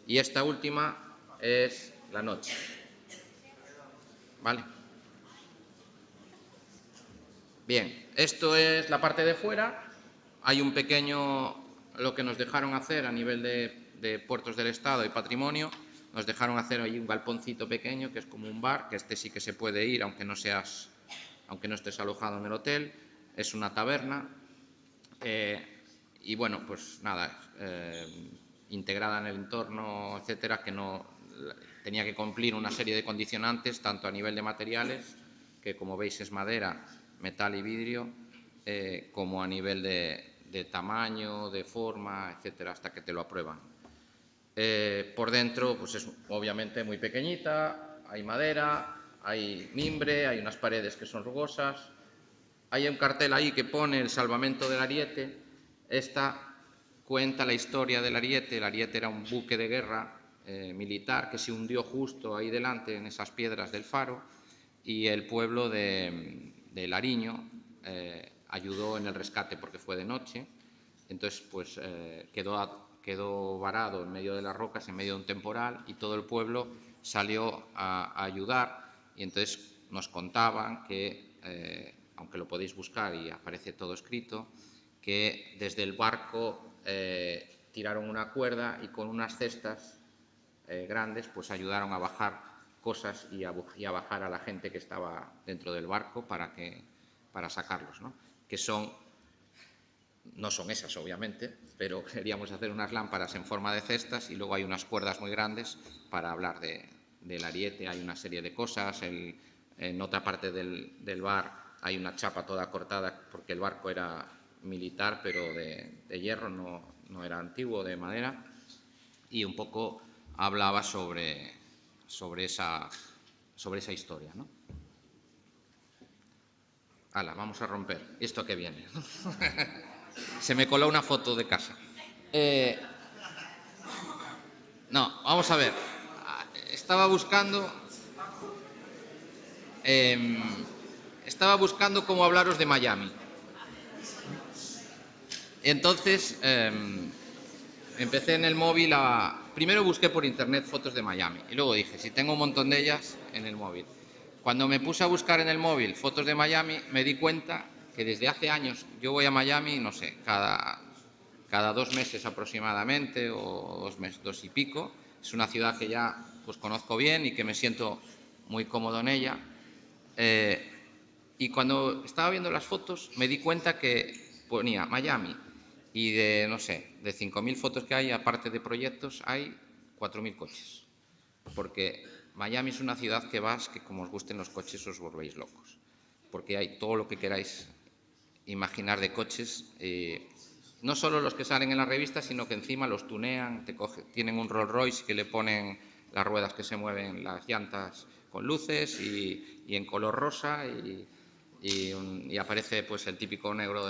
Y esta última es la noche, ¿vale? Bien, esto es la parte de fuera. Hay un pequeño, lo que nos dejaron hacer a nivel de puertos del Estado y patrimonio, nos dejaron hacer ahí un galponcito pequeño, que es como un bar, que este sí que se puede ir, aunque no estés alojado en el hotel, es una taberna, y bueno, pues nada, integrada en el entorno, etcétera, que no tenía que cumplir una serie de condicionantes, tanto a nivel de materiales, que como veis es madera, metal y vidrio, como a nivel de tamaño, de forma, etcétera, hasta que te lo aprueban. Por dentro, pues es obviamente muy pequeñita, hay madera, hay mimbre, hay unas paredes que son rugosas, hay un cartel ahí que pone el salvamento del Ariete. Esta cuenta la historia del Ariete. El Ariete era un buque de guerra militar que se hundió justo ahí delante, en esas piedras del faro, y el pueblo de Lariño ayudó en el rescate porque fue de noche. Entonces, pues quedó varado en medio de las rocas, en medio de un temporal, y todo el pueblo salió a ayudar. Y entonces nos contaban que, aunque lo podéis buscar y aparece todo escrito, que desde el barco tiraron una cuerda y con unas cestas grandes pues ayudaron a bajar cosas y a bajar a la gente que estaba dentro del barco para sacarlos, ¿no? Que no son esas, obviamente, pero queríamos hacer unas lámparas en forma de cestas, y luego hay unas cuerdas muy grandes para hablar del Ariete. Hay una serie de cosas. En otra parte del bar hay una chapa toda cortada porque el barco era militar, pero de hierro, no era antiguo, de madera, y un poco hablaba sobre esa historia, ¿no? Hala, vamos a romper. ¿Esto qué viene? Se me coló una foto de casa. No, vamos a ver. Estaba buscando estaba buscando cómo hablaros de Miami. Entonces, empecé en el móvil primero busqué por internet fotos de Miami y luego dije, si tengo un montón de ellas en el móvil. Cuando me puse a buscar en el móvil fotos de Miami, me di cuenta que desde hace años yo voy a Miami, no sé, cada 2 meses aproximadamente, o 2 y pico. Es una ciudad que ya pues conozco bien y que me siento muy cómodo en ella. Y cuando estaba viendo las fotos me di cuenta que ponía Miami y de, no sé, de 5.000 fotos que hay, aparte de proyectos, hay 4.000 coches. Porque Miami es una ciudad que vas, que como os gusten los coches os volvéis locos. Porque hay todo lo que queráis imaginar de coches, no solo los que salen en las revistas, sino que encima los tunean, tienen un Rolls Royce que le ponen las ruedas que se mueven, las llantas con luces y en color rosa y aparece pues el típico negro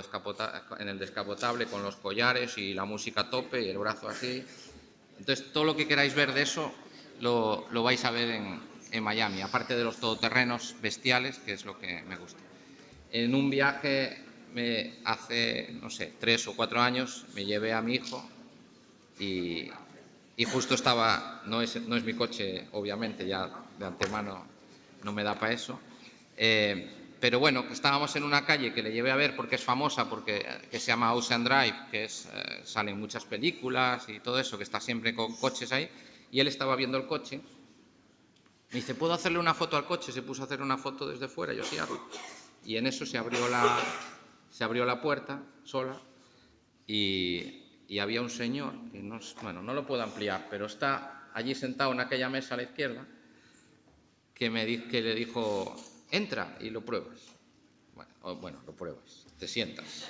en el descapotable con los collares y la música a tope y el brazo así. Entonces todo lo que queráis ver de eso lo vais a ver en Miami, aparte de los todoterrenos bestiales, que es lo que me gusta. En un viaje hace, no sé, 3 o 4 años, me llevé a mi hijo y justo estaba, no es mi coche, obviamente, ya de antemano no me da para eso, pero bueno, estábamos en una calle que le llevé a ver porque es famosa, que se llama Ocean Drive, que salen muchas películas y todo eso, que está siempre con coches ahí, y él estaba viendo el coche. Me dice, ¿puedo hacerle una foto al coche? Se puso a hacer una foto desde fuera, yo sí, hazlo. Y en eso se abrió la puerta sola y había un señor, que no lo puedo ampliar, pero está allí sentado en aquella mesa a la izquierda, que le dijo, entra y lo pruebas. Bueno, lo pruebas, te sientas.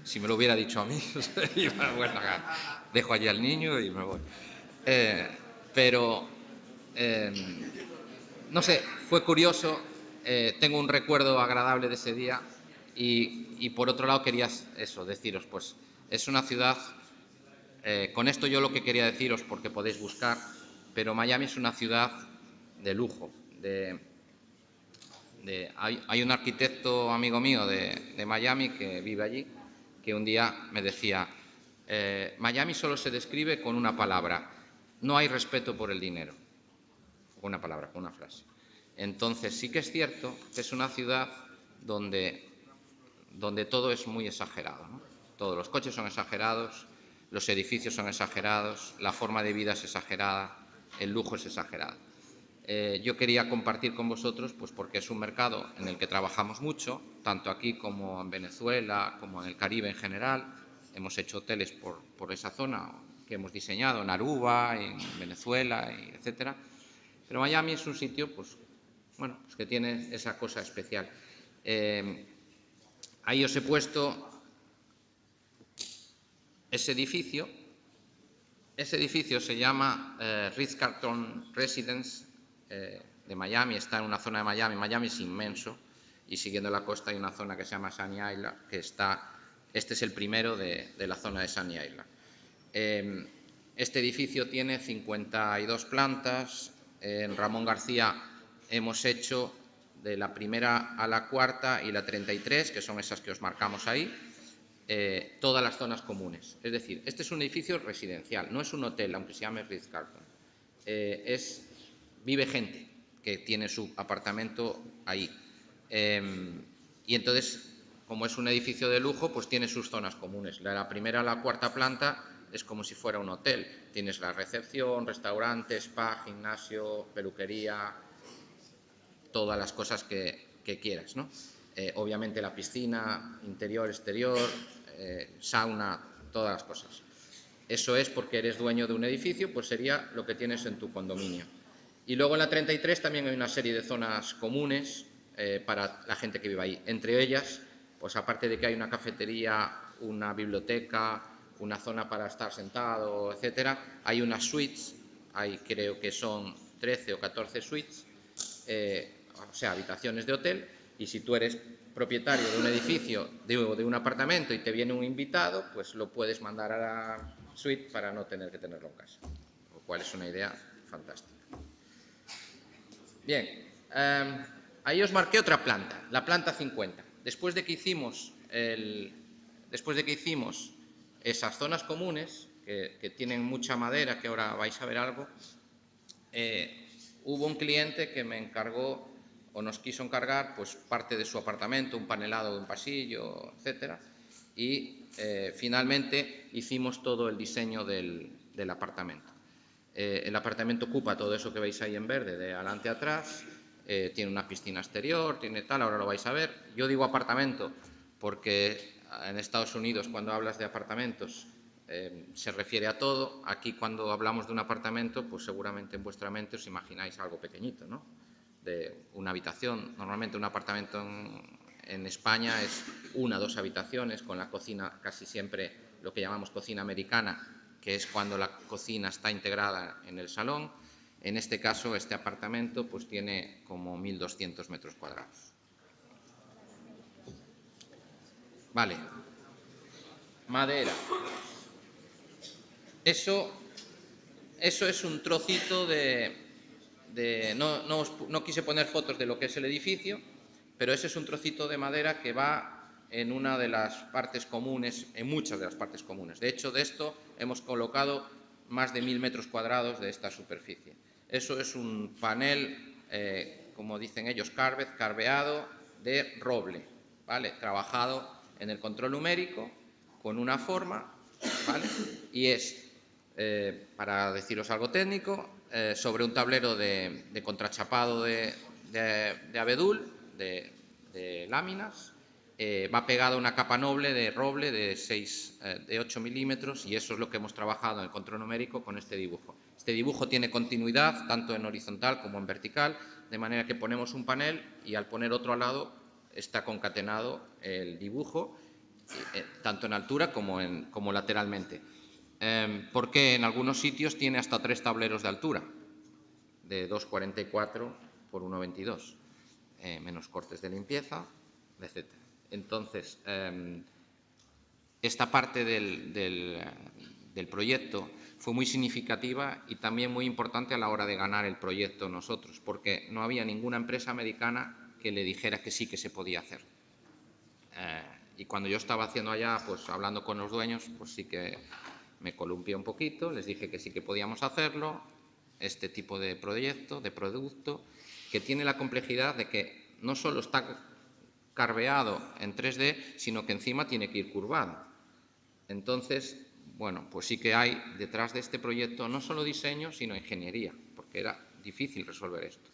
Si me lo hubiera dicho a mí, bueno, dejo allí al niño y me voy. Pero, no sé, fue curioso, tengo un recuerdo agradable de ese día y por otro lado quería deciros, pues es una ciudad, con esto yo lo que quería deciros, porque podéis buscar, pero Miami es una ciudad de lujo. Hay un arquitecto amigo mío de Miami que vive allí, que un día me decía, Miami solo se describe con una palabra, no hay respeto por el dinero. Con una palabra, con una frase. Entonces sí que es cierto que es una ciudad donde todo es muy exagerado, ¿no? Todos los coches son exagerados, los edificios son exagerados, la forma de vida es exagerada, el lujo es exagerado. Yo quería compartir con vosotros, pues porque es un mercado en el que trabajamos mucho, tanto aquí como en Venezuela, como en el Caribe en general. Hemos hecho hoteles por esa zona que hemos diseñado en Aruba, en Venezuela, etcétera. Pero Miami es un sitio, pues, bueno, pues que tiene esa cosa especial. Ahí os he puesto ese edificio. Ese edificio se llama Ritz-Carlton Residence de Miami, está en una zona de Miami. Miami es inmenso y siguiendo la costa hay una zona que se llama Sunny Island, este es el primero de la zona de Sunny Island. Este edificio tiene 52 plantas. En Ramón García hemos hecho de la primera a la cuarta y la 33, que son esas que os marcamos ahí, todas las zonas comunes. Es decir, este es un edificio residencial, no es un hotel, aunque se llame Ritz-Carlton. Vive gente que tiene su apartamento ahí. Y entonces, como es un edificio de lujo, pues tiene sus zonas comunes. De la primera a la cuarta planta es como si fuera un hotel. Tienes la recepción, restaurante, spa, gimnasio, peluquería, todas las cosas que quieras, ¿no? Obviamente la piscina, interior, exterior, sauna, todas las cosas. Eso es porque eres dueño de un edificio, pues sería lo que tienes en tu condominio. Y luego en la 33 también hay una serie de zonas comunes para la gente que vive ahí. Entre ellas, pues aparte de que hay una cafetería, una biblioteca, una zona para estar sentado, etcétera, hay unas suites, creo que son 13 o 14 suites, o sea, habitaciones de hotel, y si tú eres propietario de un edificio, de un apartamento, y te viene un invitado, pues lo puedes mandar a la suite para no tener que tenerlo en casa, lo cual es una idea fantástica. Bien, ahí os marqué otra planta, la planta 50. Después de que hicimos esas zonas comunes, que tienen mucha madera, que ahora vais a ver algo, hubo un cliente que me encargó o nos quiso encargar pues parte de su apartamento, un panelado de un pasillo, etcétera, y finalmente hicimos todo el diseño del apartamento. El apartamento ocupa todo eso que veis ahí en verde, de adelante a atrás, tiene una piscina exterior, tiene tal, ahora lo vais a ver. Yo digo apartamento porque en Estados Unidos cuando hablas de apartamentos se refiere a todo. Aquí cuando hablamos de un apartamento, pues seguramente en vuestra mente os imagináis algo pequeñito, ¿no? De una habitación. Normalmente un apartamento en España es 1 o 2 habitaciones, con la cocina casi siempre lo que llamamos cocina americana, que es cuando la cocina está integrada en el salón. En este caso, este apartamento pues tiene como 1.200 metros cuadrados. Vale. Madera. Eso es un trocito no quise poner fotos de lo que es el edificio, pero ese es un trocito de madera que va en una de las partes comunes, en muchas de las partes comunes. De hecho, de esto hemos colocado más de 1.000 metros cuadrados de esta superficie. Eso es un panel, como dicen ellos, carveado de roble, ¿vale? Trabajado en el control numérico con una forma, ¿vale? Y es, para deciros algo técnico, sobre un tablero de contrachapado de abedul, de láminas, va pegada una capa noble de roble de 8 milímetros, y eso es lo que hemos trabajado en el control numérico con este dibujo. Este dibujo tiene continuidad tanto en horizontal como en vertical, de manera que ponemos un panel y al poner otro al lado está concatenado el dibujo, tanto en altura como lateralmente. Porque en algunos sitios tiene hasta 3 tableros de altura, de 2,44 por 1,22, menos cortes de limpieza, etc. Entonces, esta parte del proyecto fue muy significativa y también muy importante a la hora de ganar el proyecto nosotros, porque no había ninguna empresa americana que le dijera que sí que se podía hacer. Y cuando yo estaba haciendo allá, pues hablando con los dueños, pues sí que me columpié un poquito, les dije que sí que podíamos hacerlo, este tipo de proyecto, de producto, que tiene la complejidad de que no solo está carveado en 3D, sino que encima tiene que ir curvado. Entonces, bueno, pues sí que hay detrás de este proyecto no solo diseño, sino ingeniería, porque era difícil resolver esto.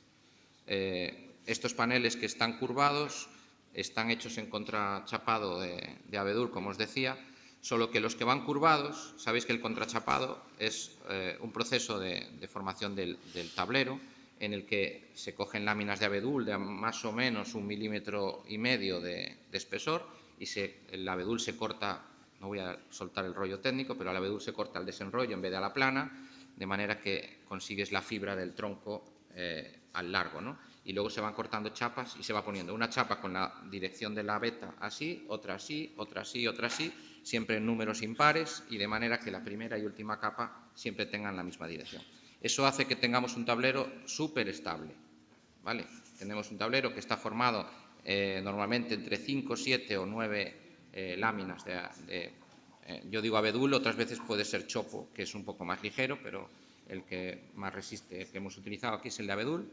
Estos paneles que están curvados están hechos en contrachapado de abedul, como os decía, solo que los que van curvados, sabéis que el contrachapado es un proceso de formación del tablero, en el que se cogen láminas de abedul de más o menos 1,5 milímetros de espesor, y el abedul se corta, no voy a soltar el rollo técnico, pero el abedul se corta al desenrollo en vez de a la plana, de manera que consigues la fibra del tronco al largo, ¿no? Y luego se van cortando chapas y se va poniendo una chapa con la dirección de la veta así, otra así, otra así, otra así, siempre en números impares, y de manera que la primera y última capa siempre tengan la misma dirección. Eso hace que tengamos un tablero súper estable, ¿vale? Tenemos un tablero que está formado normalmente entre 5, 7 o 9 láminas yo digo abedul, otras veces puede ser chopo, que es un poco más ligero, pero el que más resiste, que hemos utilizado aquí, es el de abedul.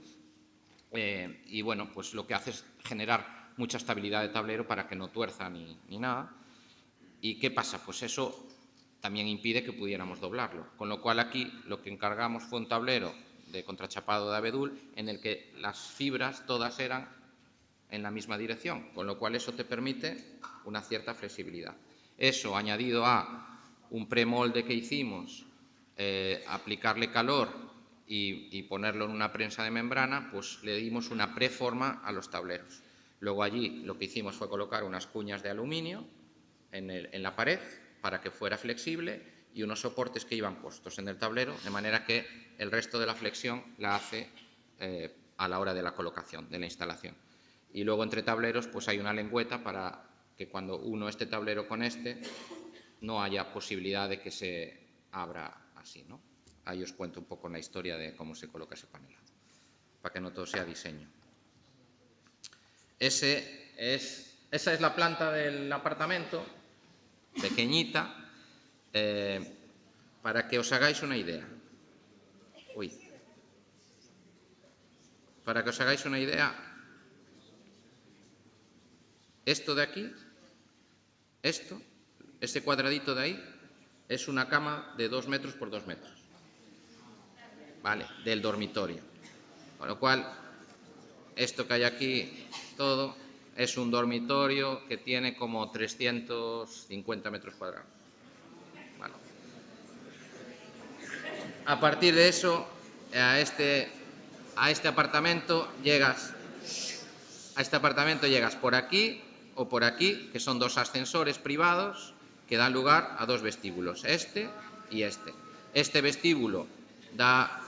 Y bueno, pues lo que hace es generar mucha estabilidad de tablero para que no tuerza ni nada. ¿Y qué pasa? Pues eso también impide que pudiéramos doblarlo. Con lo cual aquí lo que encargamos fue un tablero de contrachapado de abedul en el que las fibras todas eran en la misma dirección, con lo cual eso te permite una cierta flexibilidad. Eso, añadido a un premolde que hicimos, aplicarle calor y ponerlo en una prensa de membrana, pues le dimos una preforma a los tableros. Luego allí lo que hicimos fue colocar unas cuñas de aluminio en la pared para que fuera flexible y unos soportes que iban puestos en el tablero, de manera que el resto de la flexión la hace a la hora de la colocación, de la instalación. Y luego entre tableros pues hay una lengüeta para que cuando uno esté tablero con este no haya posibilidad de que se abra así, ¿no? Ahí os cuento un poco la historia de cómo se coloca ese panelado, para que no todo sea diseño. esa es la planta del apartamento, pequeñita, para que os hagáis una idea. Para que os hagáis una idea, esto de aquí, este cuadradito de ahí, es una cama de 2 metros por 2 metros, ¿vale? Del dormitorio. Con lo cual, esto que hay aquí, todo, es un dormitorio que tiene como 350 metros cuadrados. Vale. A partir de eso, a este apartamento llegas por aquí o por aquí, que son 2 ascensores privados que dan lugar a 2 vestíbulos, este y este. Este vestíbulo da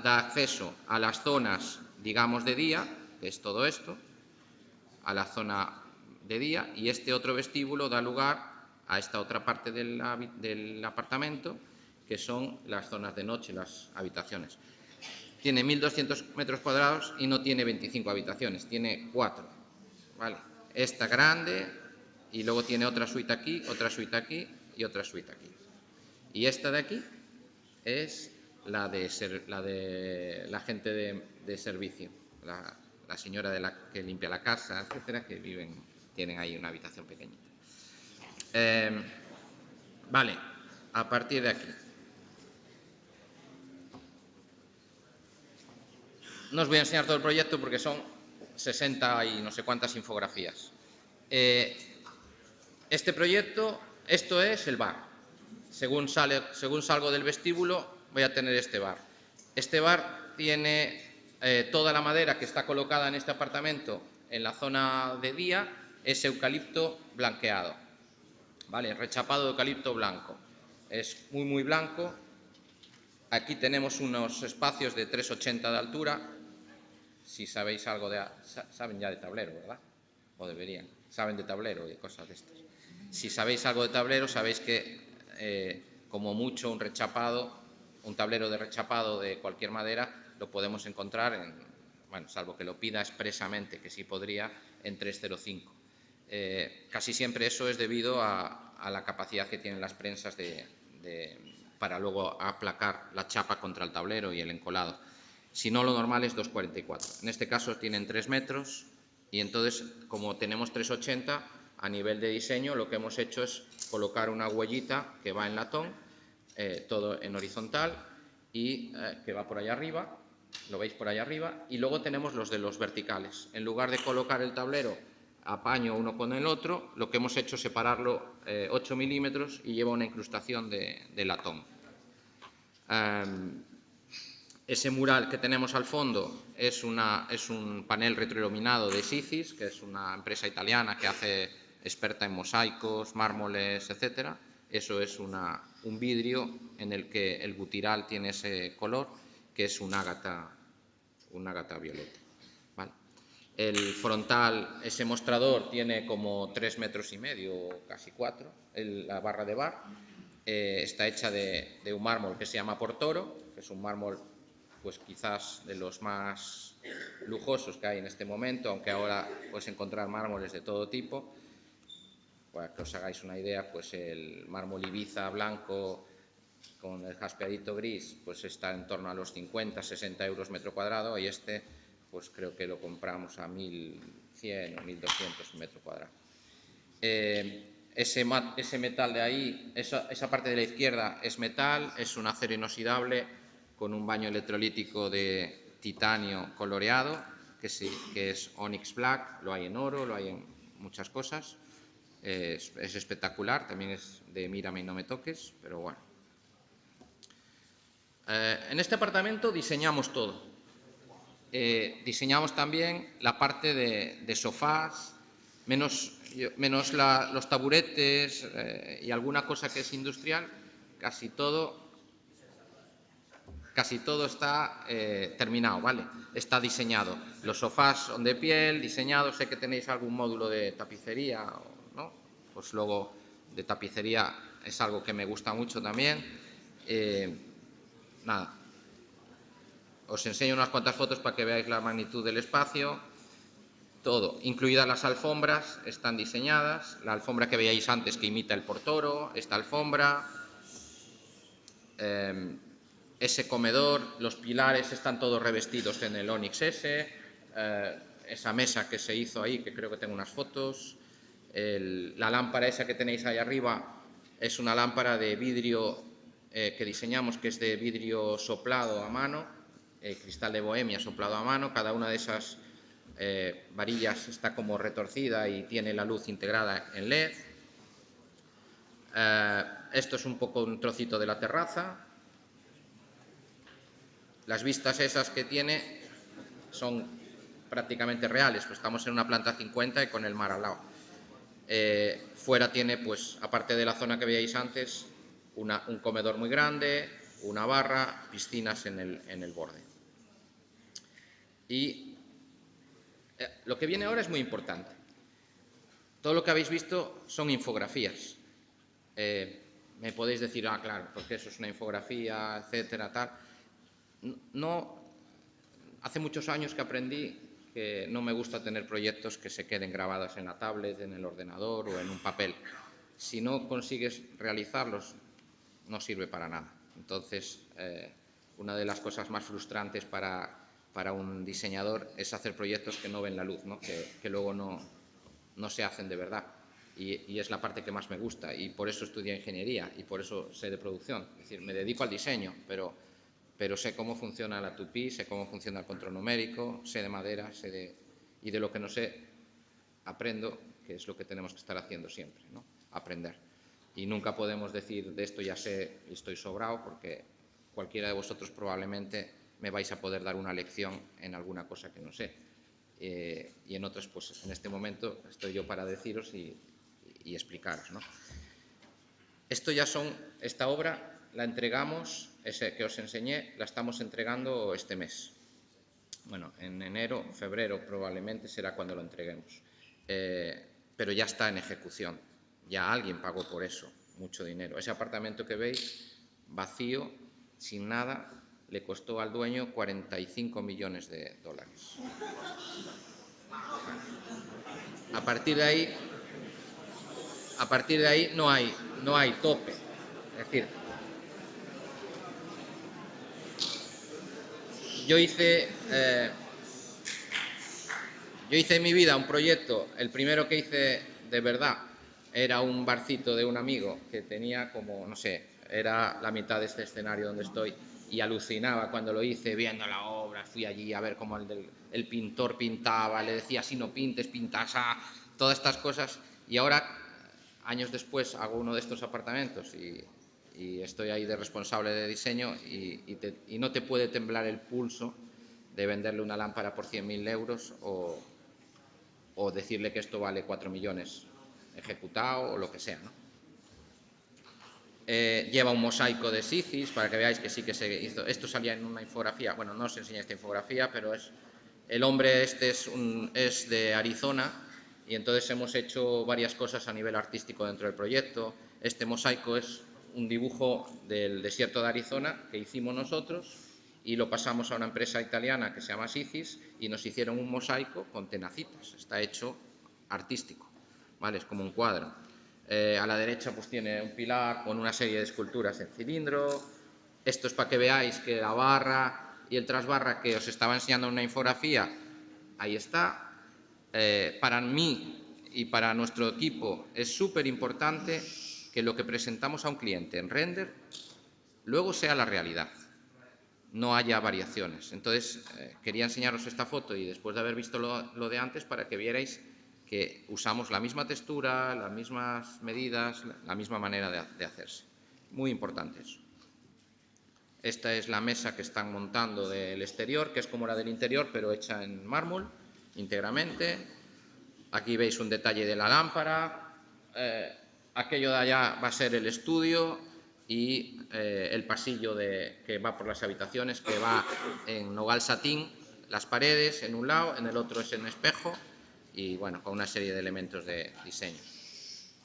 acceso a las zonas, digamos, de día, que es todo esto, a la zona de día, y este otro vestíbulo da lugar a esta otra parte del apartamento, que son las zonas de noche, las habitaciones. Tiene 1.200 metros cuadrados y no tiene 25 habitaciones, tiene 4. ¿Vale? Esta grande, y luego tiene otra suite aquí, otra suite aquí y otra suite aquí. Y esta de aquí es la de la gente de servicio, la señora que limpia la casa, etcétera, que tienen ahí una habitación pequeñita. Vale, a partir de aquí. No os voy a enseñar todo el proyecto porque son 60 y no sé cuántas infografías. Este proyecto, esto es el bar. Según salgo del vestíbulo, voy a tener este bar. Este bar tiene toda la madera que está colocada en este apartamento en la zona de día, es eucalipto blanqueado, ¿vale? Rechapado de eucalipto blanco. Es muy, muy blanco. Aquí tenemos unos espacios de 3,80 de altura. Si sabéis algo saben ya de tablero, ¿verdad? O deberían. Saben de tablero y de cosas de estas. Si sabéis algo de tablero, sabéis que como mucho un tablero de rechapado de cualquier madera, lo podemos encontrar salvo que lo pida expresamente, que sí podría, en 3,05. Casi siempre eso es debido a la capacidad que tienen las prensas para luego aplacar la chapa contra el tablero y el encolado. Si no, lo normal es 2,44. En este caso tienen 3 metros y entonces, como tenemos 3,80, a nivel de diseño lo que hemos hecho es colocar una huellita que va en latón, todo en horizontal y que va por allá arriba, lo veis por allá arriba, y luego tenemos los de los verticales. En lugar de colocar el tablero a paño uno con el otro, lo que hemos hecho es separarlo 8 milímetros y lleva una incrustación de latón. Ese mural que tenemos al fondo es un panel retroiluminado de Sicis, que es una empresa italiana que hace experta en mosaicos, mármoles, etcétera. Eso es un vidrio en el que el butiral tiene ese color, que es un ágata violeta. ¿Vale? El frontal, ese mostrador, tiene como 3,5 metros, casi 4, la barra de bar. Está hecha de un mármol que se llama Portoro, que es un mármol pues quizás de los más lujosos que hay en este momento, aunque ahora puedes encontrar mármoles de todo tipo. Para que os hagáis una idea, pues el mármol Ibiza blanco con el jaspeadito gris pues está en torno a los 50-60 euros metro cuadrado, y este pues creo que lo compramos a 1.100 o 1.200 metro cuadrado. Ese metal de ahí, esa parte de la izquierda es metal, es un acero inoxidable con un baño electrolítico de titanio coloreado, que es Onyx Black, lo hay en oro, lo hay en muchas cosas. Es espectacular, también es de mírame y no me toques, pero bueno. En este apartamento diseñamos todo. Diseñamos también la parte de sofás, menos los taburetes y alguna cosa que es industrial. Casi todo está terminado, ¿vale? Está diseñado. Los sofás son de piel, diseñados. Sé que tenéis algún módulo de tapicería, ¿no? Pues luego de tapicería es algo que me gusta mucho también. Nada. Os enseño unas cuantas fotos para que veáis la magnitud del espacio. Todo, incluidas las alfombras, están diseñadas. La alfombra que veíais antes que imita el portoro, esta alfombra, ese comedor, los pilares están todos revestidos en el Onyx S, esa mesa que se hizo ahí, que creo que tengo unas fotos, la lámpara esa que tenéis ahí arriba es una lámpara de vidrio que diseñamos, que es de vidrio soplado a mano, cristal de Bohemia soplado a mano. Cada una de esas varillas está como retorcida y tiene la luz integrada en LED. Esto es un poco un trocito de la terraza. Las vistas esas que tiene son prácticamente reales, pues estamos en una planta 50 y con el mar al lado. Fuera tiene, pues, aparte de la zona que veíais antes, un comedor muy grande, una barra, piscinas en el borde. Y lo que viene ahora es muy importante. Todo lo que habéis visto son infografías. Me podéis decir, claro, porque eso es una infografía, etcétera, tal. No, hace muchos años que aprendí que no me gusta tener proyectos que se queden grabados en la tablet, en el ordenador o en un papel. Si no consigues realizarlos, no sirve para nada. Entonces, una de las cosas más frustrantes para un diseñador es hacer proyectos que no ven la luz, ¿no? Que luego no se hacen de verdad. Y es la parte que más me gusta, y por eso estudié ingeniería y por eso sé de producción. Es decir, me dedico al diseño, pero sé cómo funciona la tupí, sé cómo funciona el control numérico, sé de madera, y de lo que no sé aprendo, que es lo que tenemos que estar haciendo siempre, ¿no? Aprender. Y nunca podemos decir, de esto ya sé y estoy sobrado, porque cualquiera de vosotros probablemente me vais a poder dar una lección en alguna cosa que no sé. Y en otras, pues en este momento estoy yo para deciros y explicaros, ¿no? Esta obra la entregamos, ese que os enseñé, la estamos entregando este mes. Bueno, en enero, febrero probablemente será cuando lo entreguemos. Pero ya está en ejecución. Ya alguien pagó por eso mucho dinero. Ese apartamento que veis, vacío, sin nada, le costó al dueño 45 millones de dólares. A partir de ahí no hay tope. Es decir, yo hice en mi vida un proyecto, el primero que hice de verdad era un barcito de un amigo que tenía como, no sé, era la mitad de este escenario donde estoy, y alucinaba cuando lo hice viendo la obra. Fui allí a ver cómo el pintor pintaba, le decía, si no pintes, pintas todas estas cosas, y ahora, años después, hago uno de estos apartamentos y estoy ahí de responsable de diseño, y no te puede temblar el pulso de venderle una lámpara por 100.000 euros o decirle que esto vale 4 millones ejecutado o lo que sea, ¿no? Lleva un mosaico de Sícis para que veáis que sí que se hizo. Esto salía en una infografía. Bueno, no os enseñé esta infografía, pero el hombre este es de Arizona, y entonces hemos hecho varias cosas a nivel artístico dentro del proyecto. Este mosaico es un dibujo del desierto de Arizona que hicimos nosotros y lo pasamos a una empresa italiana que se llama Sícis, y nos hicieron un mosaico con tenacitas. Está hecho artístico, ¿vale? Es como un cuadro. A la derecha pues tiene un pilar con una serie de esculturas en cilindro. Esto es para que veáis que la barra y el trasbarra que os estaba enseñando en una infografía, ahí está. Para mí y para nuestro equipo es súper importante que lo que presentamos a un cliente en render luego sea la realidad, no haya variaciones. Entonces, quería enseñaros esta foto y después de haber visto lo de antes, para que vierais que usamos la misma textura, las mismas medidas, la misma manera de hacerse. Muy importante eso. Esta es la mesa que están montando del exterior, que es como la del interior, pero hecha en mármol, íntegramente. Aquí veis un detalle de la lámpara. Aquello de allá va a ser el estudio, y el pasillo que va por las habitaciones, que va en nogal satín, las paredes en un lado, en el otro es en espejo, y bueno, con una serie de elementos de diseño.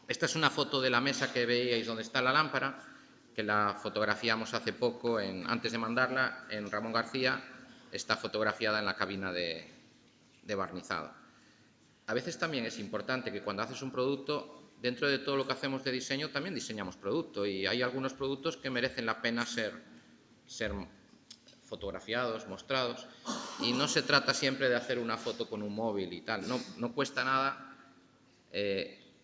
Esta es una foto de la mesa que veíais donde está la lámpara, que la fotografiamos hace poco, antes de mandarla, en Ramón García. Está fotografiada en la cabina de barnizado. a veces también es importante que cuando haces un producto, dentro de todo lo que hacemos de diseño, también diseñamos producto, y hay algunos productos que merecen la pena ser fotografiados, mostrados, y no se trata siempre de hacer una foto con un móvil y tal, no cuesta nada,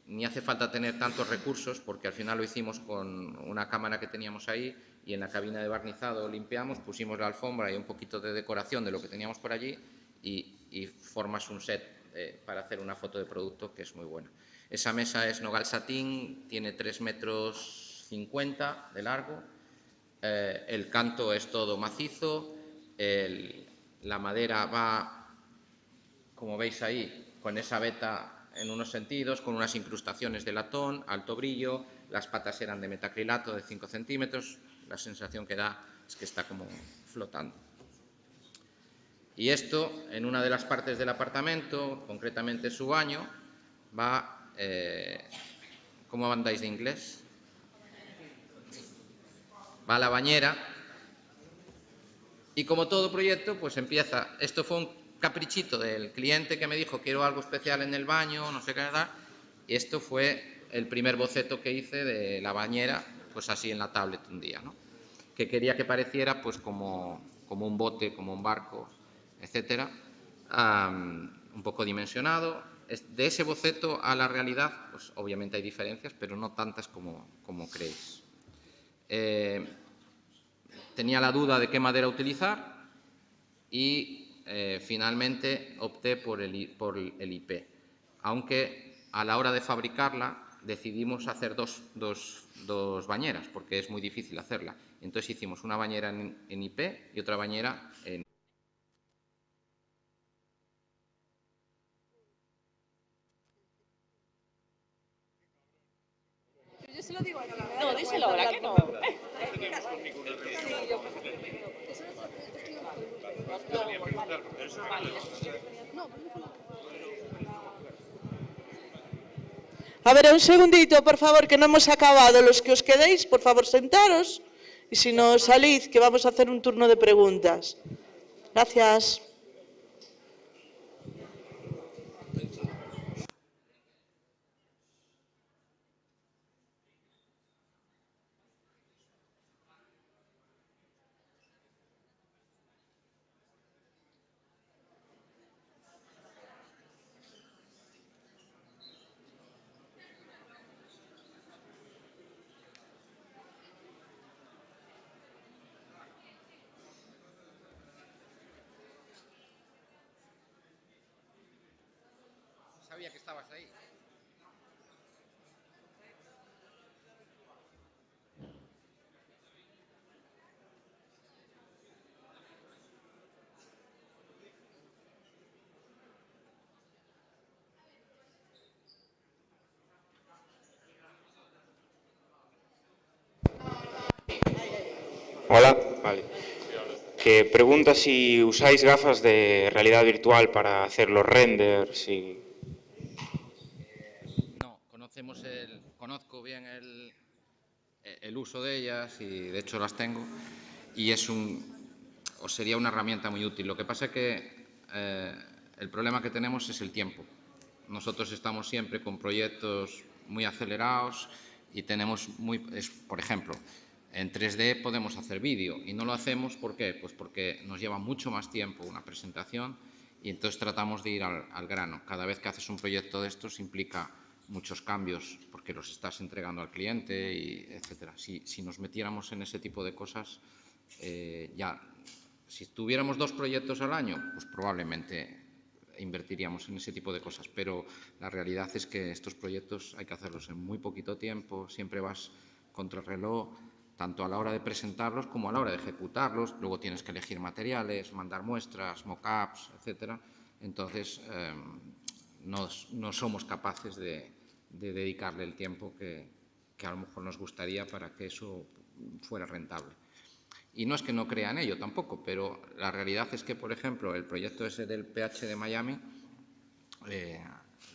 ni hace falta tener tantos recursos, porque al final lo hicimos con una cámara que teníamos ahí, y en la cabina de barnizado limpiamos, pusimos la alfombra y un poquito de decoración de lo que teníamos por allí, y formas un set para hacer una foto de producto que es muy buena. Esa mesa es nogal satín, tiene 3,50 metros de largo, el canto es todo macizo, la madera va, como veis ahí, con esa veta en unos sentidos, con unas incrustaciones de latón, alto brillo, las patas eran de metacrilato de 5 centímetros, la sensación que da es que está como flotando. Y esto, en una de las partes del apartamento, concretamente su baño, va... ¿cómo andáis de inglés? Va a la bañera, y como todo proyecto, pues empieza. Esto fue un caprichito del cliente que me dijo: quiero algo especial en el baño, no sé qué dar, y esto fue el primer boceto que hice de la bañera, pues así en la tablet un día, ¿no? Que quería que pareciera pues como un bote, como un barco, etcétera, un poco dimensionado. De ese boceto a la realidad, pues obviamente hay diferencias, pero no tantas como creéis. Tenía la duda de qué madera utilizar y finalmente opté por el IP, aunque a la hora de fabricarla decidimos hacer dos bañeras, porque es muy difícil hacerla. Entonces hicimos una bañera en IP y otra bañera en... Yo se lo digo ahora. No, díselo ahora, que no. A ver, un segundito, por favor, que no hemos acabado. Los que os quedéis, por favor, sentaros. Y si no, salid, que vamos a hacer un turno de preguntas. Gracias. Sabía que estabas ahí. Hola, vale. Que pregunta si usáis gafas de realidad virtual para hacer los renders y... No, conozco bien el uso de ellas, y de hecho las tengo, y sería una herramienta muy útil. Lo que pasa es que el problema que tenemos es el tiempo. Nosotros estamos siempre con proyectos muy acelerados y tenemos por ejemplo, en 3D podemos hacer vídeo y no lo hacemos. ¿Por qué? Pues porque nos lleva mucho más tiempo una presentación, y entonces tratamos de ir al grano. Cada vez que haces un proyecto de estos implica muchos cambios porque los estás entregando al cliente, y etcétera. Si nos metiéramos en ese tipo de cosas, si tuviéramos 2 proyectos al año, pues probablemente invertiríamos en ese tipo de cosas, pero la realidad es que estos proyectos hay que hacerlos en muy poquito tiempo, siempre vas contra el reloj, tanto a la hora de presentarlos como a la hora de ejecutarlos. Luego tienes que elegir materiales, mandar muestras, mock-ups, etcétera. Entonces, no somos capaces de dedicarle el tiempo que a lo mejor nos gustaría para que eso fuera rentable. Y no es que no crea en ello tampoco, pero la realidad es que, por ejemplo, el proyecto ese del PH de Miami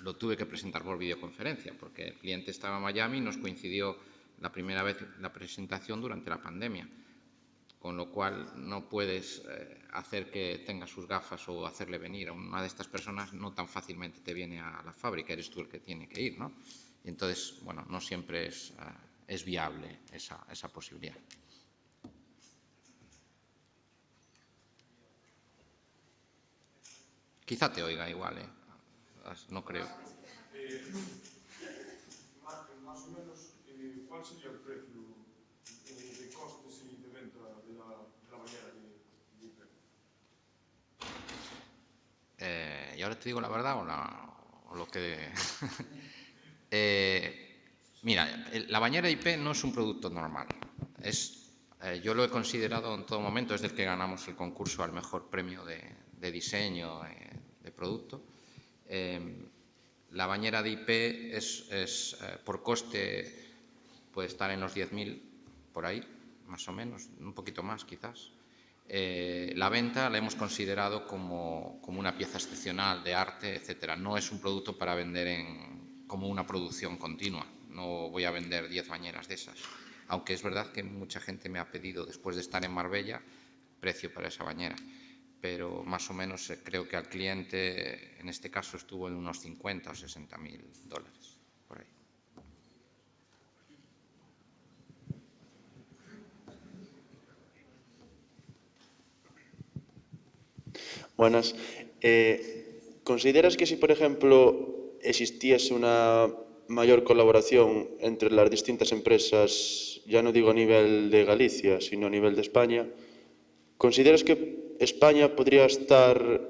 lo tuve que presentar por videoconferencia, porque el cliente estaba en Miami y nos coincidió la primera vez la presentación durante la pandemia. con lo cual no puedes hacer que tenga sus gafas o hacerle venir. A una de estas personas no tan fácilmente te viene a la fábrica, eres tú el que tiene que ir, ¿no? Y entonces, bueno, no siempre es viable esa posibilidad. Quizá te oiga igual, no creo. Más o menos, ¿cuál sería el precio de costes y de venta de la bañera de IP? ¿Y ahora te digo la verdad o lo que...? Mira, la bañera IP no es un producto normal. Yo lo he considerado en todo momento, desde que ganamos el concurso al mejor premio de diseño de producto. La bañera de IP por coste puede estar en los 10.000 por ahí, más o menos, un poquito más quizás. La venta la hemos considerado como una pieza excepcional de arte, etcétera. No es un producto para vender como una producción continua. No voy a vender 10 bañeras de esas. Aunque es verdad que mucha gente me ha pedido, después de estar en Marbella, precio para esa bañera. Pero más o menos creo que al cliente, en este caso, estuvo en unos 50 o 60.000 dólares, por ahí. Buenas. ¿Consideras que si, por ejemplo, existiese una mayor colaboración entre las distintas empresas, ya no digo a nivel de Galicia, sino a nivel de España, consideras que España podría estar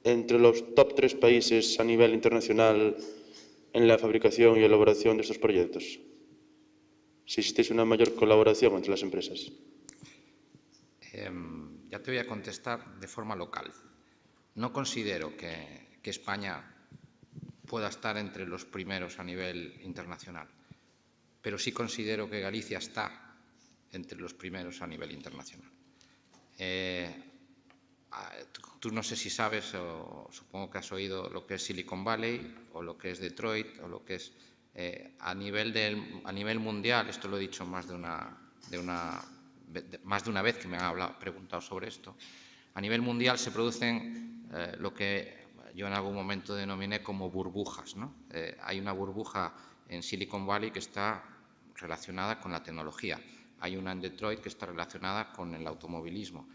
entre los top 3 países a nivel internacional en la fabricación y elaboración de estos proyectos? Si existiese una mayor colaboración entre las empresas. Ya te voy a contestar de forma local. No considero que España pueda estar entre los primeros a nivel internacional, pero sí considero que Galicia está entre los primeros a nivel internacional. Tú no sé si sabes, o supongo que has oído lo que es Silicon Valley, o lo que es Detroit, o lo que es a nivel mundial. Esto lo he dicho más de una vez que me han preguntado sobre esto. A nivel mundial se producen lo que yo en algún momento denominé como burbujas, ¿no? Hay una burbuja en Silicon Valley que está relacionada con la tecnología. Hay una en Detroit que está relacionada con el automovilismo.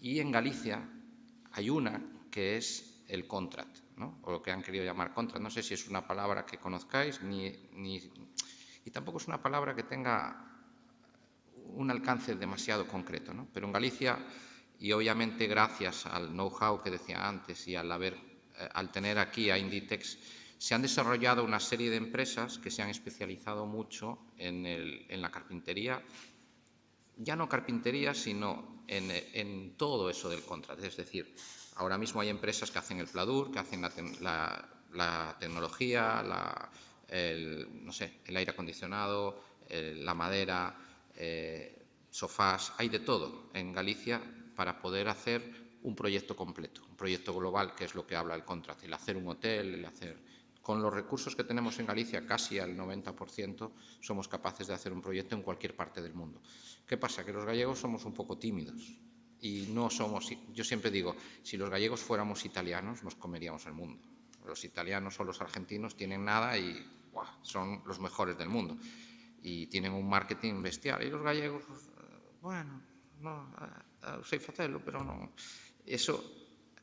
Y en Galicia hay una que es el contract, ¿no? O lo que han querido llamar contract. No sé si es una palabra que conozcáis y tampoco es una palabra que tenga un alcance demasiado concreto, ¿no? Pero en Galicia, y obviamente gracias al know-how que decía antes y al tener aquí a Inditex, se han desarrollado una serie de empresas que se han especializado mucho en la carpintería, ya no carpintería, sino en todo eso del contract. Es decir, ahora mismo hay empresas que hacen el pladur, que hacen la tecnología, no sé, el aire acondicionado, la madera, sofás, hay de todo en Galicia para poder hacer un proyecto completo, un proyecto global, que es lo que habla el contract, el hacer un hotel, Con los recursos que tenemos en Galicia, casi al 90%, somos capaces de hacer un proyecto en cualquier parte del mundo. ¿Qué pasa? Que los gallegos somos un poco tímidos y no somos, yo siempre digo, si los gallegos fuéramos italianos, nos comeríamos el mundo. Los italianos o los argentinos tienen nada y son los mejores del mundo y tienen un marketing bestial. Y los gallegos, bueno, no, sei facelo, pero no. Eso,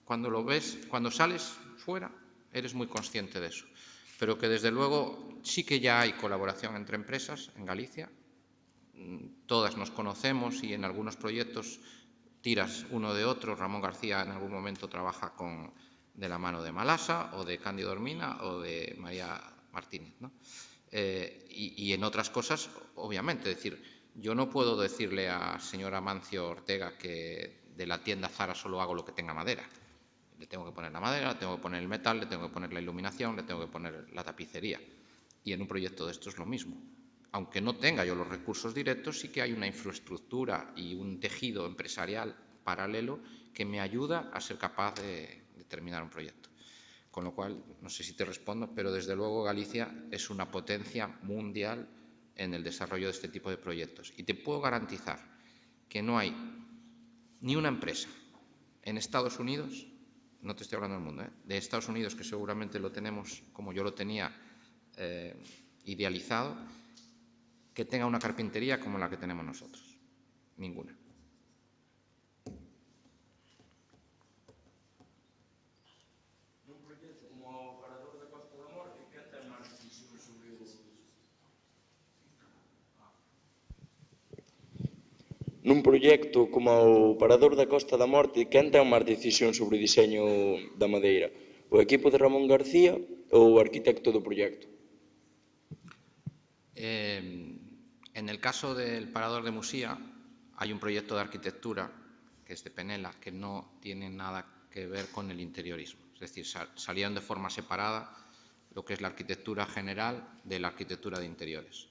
cuando lo ves, cuando sales fuera, eres muy consciente de eso. Pero que desde luego sí que ya hay colaboración entre empresas en Galicia. Todas nos conocemos y en algunos proyectos tiras uno de otro. Ramón García en algún momento trabaja de la mano de Malasa o de Cándido Ormina o de María Martínez, ¿no? Y en otras cosas, obviamente, es decir, yo no puedo decirle a señora Amancio Ortega que de la tienda Zara solo hago lo que tenga madera. Le tengo que poner la madera, le tengo que poner el metal, le tengo que poner la iluminación, le tengo que poner la tapicería. Y en un proyecto de esto es lo mismo. Aunque no tenga yo los recursos directos, sí que hay una infraestructura y un tejido empresarial paralelo que me ayuda a ser capaz de terminar un proyecto. Con lo cual, no sé si te respondo, pero desde luego Galicia es una potencia mundial en el desarrollo de este tipo de proyectos. Y te puedo garantizar que no hay ni una empresa en Estados Unidos, no te estoy hablando del mundo, de Estados Unidos, que seguramente lo tenemos como yo lo tenía idealizado, que tenga una carpintería como la que tenemos nosotros. Ninguna. Nun proxecto como o Parador da Costa da Morte, quen ten máis decisión sobre o diseño da madeira? O equipo de Ramón García ou o arquitecto do proxecto? En el caso del Parador de Musía hay un proyecto de arquitectura, que es de Penela, que no tiene nada que ver con el interiorismo. Es decir, salían de forma separada lo que es la arquitectura general de la arquitectura de interiores.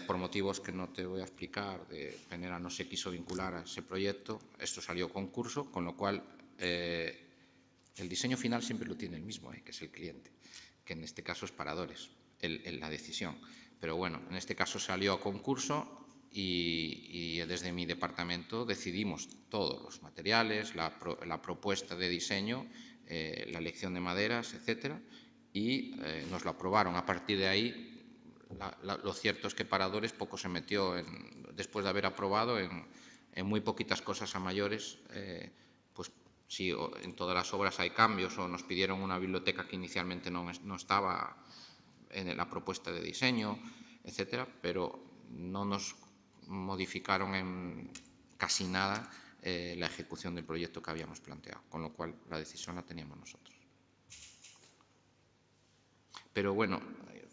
Por motivos que no te voy a explicar, Penela no se quiso vincular a ese proyecto, esto salió a concurso, con lo cual el diseño final siempre lo tiene el mismo, que es el cliente, que en este caso es Paradores, la decisión. Pero bueno, en este caso salió a concurso y desde mi departamento decidimos todos los materiales, la propuesta de diseño, la elección de maderas, etcétera, y nos lo aprobaron. A partir de ahí, lo cierto es que Paradores poco se metió, después de haber aprobado, en muy poquitas cosas a mayores. Pues si en todas las obras hay cambios o nos pidieron una biblioteca que inicialmente no estaba en la propuesta de diseño, etcétera, pero no nos modificaron en casi nada la ejecución del proyecto que habíamos planteado, con lo cual la decisión la teníamos nosotros. Pero bueno,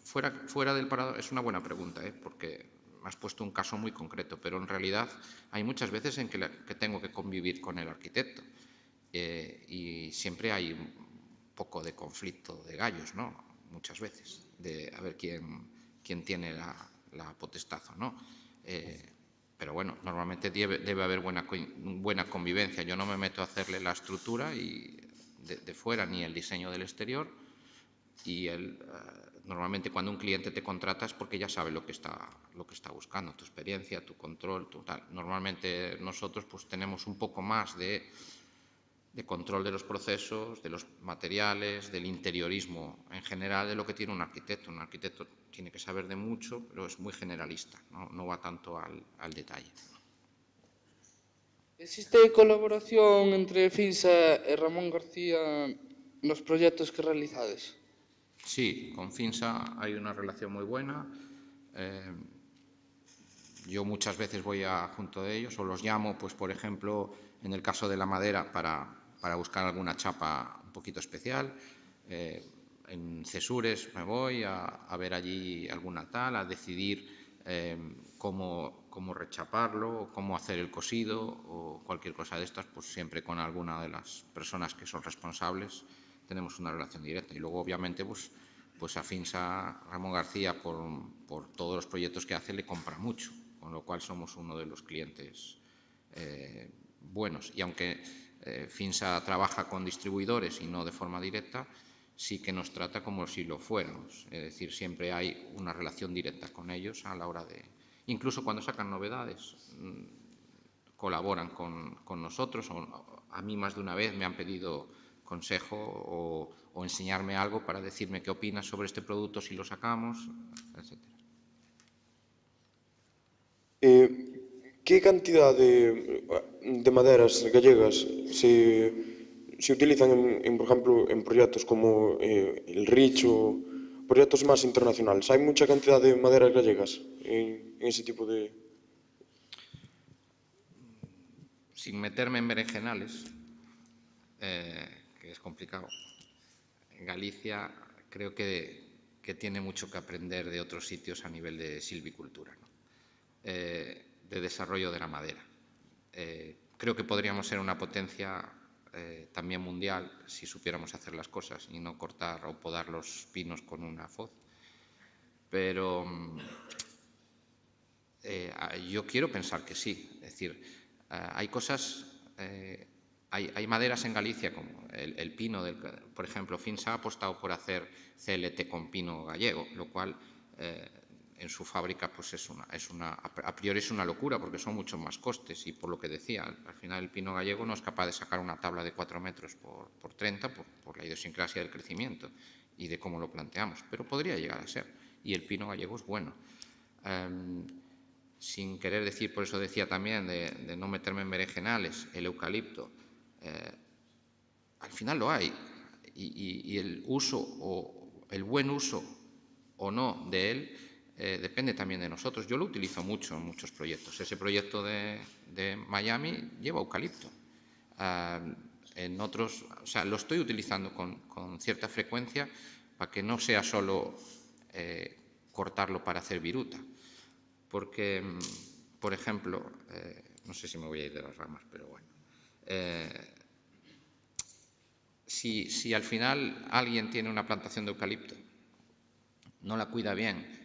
fuera del Parador, es una buena pregunta, porque me has puesto un caso muy concreto, pero en realidad hay muchas veces en que tengo que convivir con el arquitecto y siempre hay un poco de conflicto de gallos, ¿no? Muchas veces, de a ver quién tiene la potestad o no. Pero bueno, normalmente debe haber buena convivencia. Yo no me meto a hacerle la estructura de fuera ni el diseño del exterior, y normalmente cuando un cliente te contrata es porque ya sabe lo que está buscando, tu experiencia, tu control, tu tal. Normalmente nosotros pues tenemos un poco más de control de los procesos, de los materiales, del interiorismo en general, de lo que tiene un arquitecto. Un arquitecto tiene que saber de mucho, pero es muy generalista, no va tanto al detalle. Existe colaboración entre Finsa e Ramón García nos proxectos que realizades? Sí, con Finsa hay una relación muy buena. Yo muchas veces voy junto de ellos o los llamo, pues por ejemplo, en el caso de la madera, para buscar alguna chapa un poquito especial. En Cesures me voy a ver allí alguna tal, a decidir cómo rechaparlo, o cómo hacer el cosido o cualquier cosa de estas, pues siempre con alguna de las personas que son responsables tenemos una relación directa. Y luego, obviamente, pues a Finsa, Ramón García, por todos los proyectos que hace, le compra mucho, con lo cual somos uno de los clientes buenos. Y aunque Finsa trabaja con distribuidores y no de forma directa, sí que nos trata como si lo fuéramos. Es decir, siempre hay una relación directa con ellos a la hora de... Incluso cuando sacan novedades, colaboran con nosotros. O a mí más de una vez me han pedido consejo o enseñarme algo para decirme qué opinas sobre este producto si lo sacamos, etc. ¿Qué cantidad de maderas gallegas se utilizan, por ejemplo, en proyectos como el Richo, proyectos más internacionales? ¿Hay mucha cantidad de maderas gallegas en ese tipo de...? Sin meterme en berenjenales, que es complicado, Galicia creo que tiene mucho que aprender de otros sitios a nivel de silvicultura, ¿no? De desarrollo de la madera. Creo que podríamos ser una potencia también mundial si supiéramos hacer las cosas y no cortar o podar los pinos con una hoz. Pero yo quiero pensar que sí. Es decir, hay cosas, hay maderas en Galicia como el pino, por ejemplo, Finsa ha apostado por hacer CLT con pino gallego, lo cual en su fábrica pues a priori es una locura porque son muchos más costes y por lo que decía, al final el pino gallego no es capaz de sacar una tabla de 4 metros por 30 por la idiosincrasia del crecimiento y de cómo lo planteamos, pero podría llegar a ser y el pino gallego es bueno. Sin querer decir, por eso decía también de no meterme en berenjenales, el eucalipto, al final lo hay y el uso o el buen uso o no de él depende también de nosotros. Yo lo utilizo mucho en muchos proyectos. Ese proyecto de Miami lleva eucalipto. En otros, o sea, lo estoy utilizando con cierta frecuencia para que no sea solo cortarlo para hacer viruta. Porque, por ejemplo, no sé si me voy a ir de las ramas, pero bueno. Si al final alguien tiene una plantación de eucalipto, no la cuida bien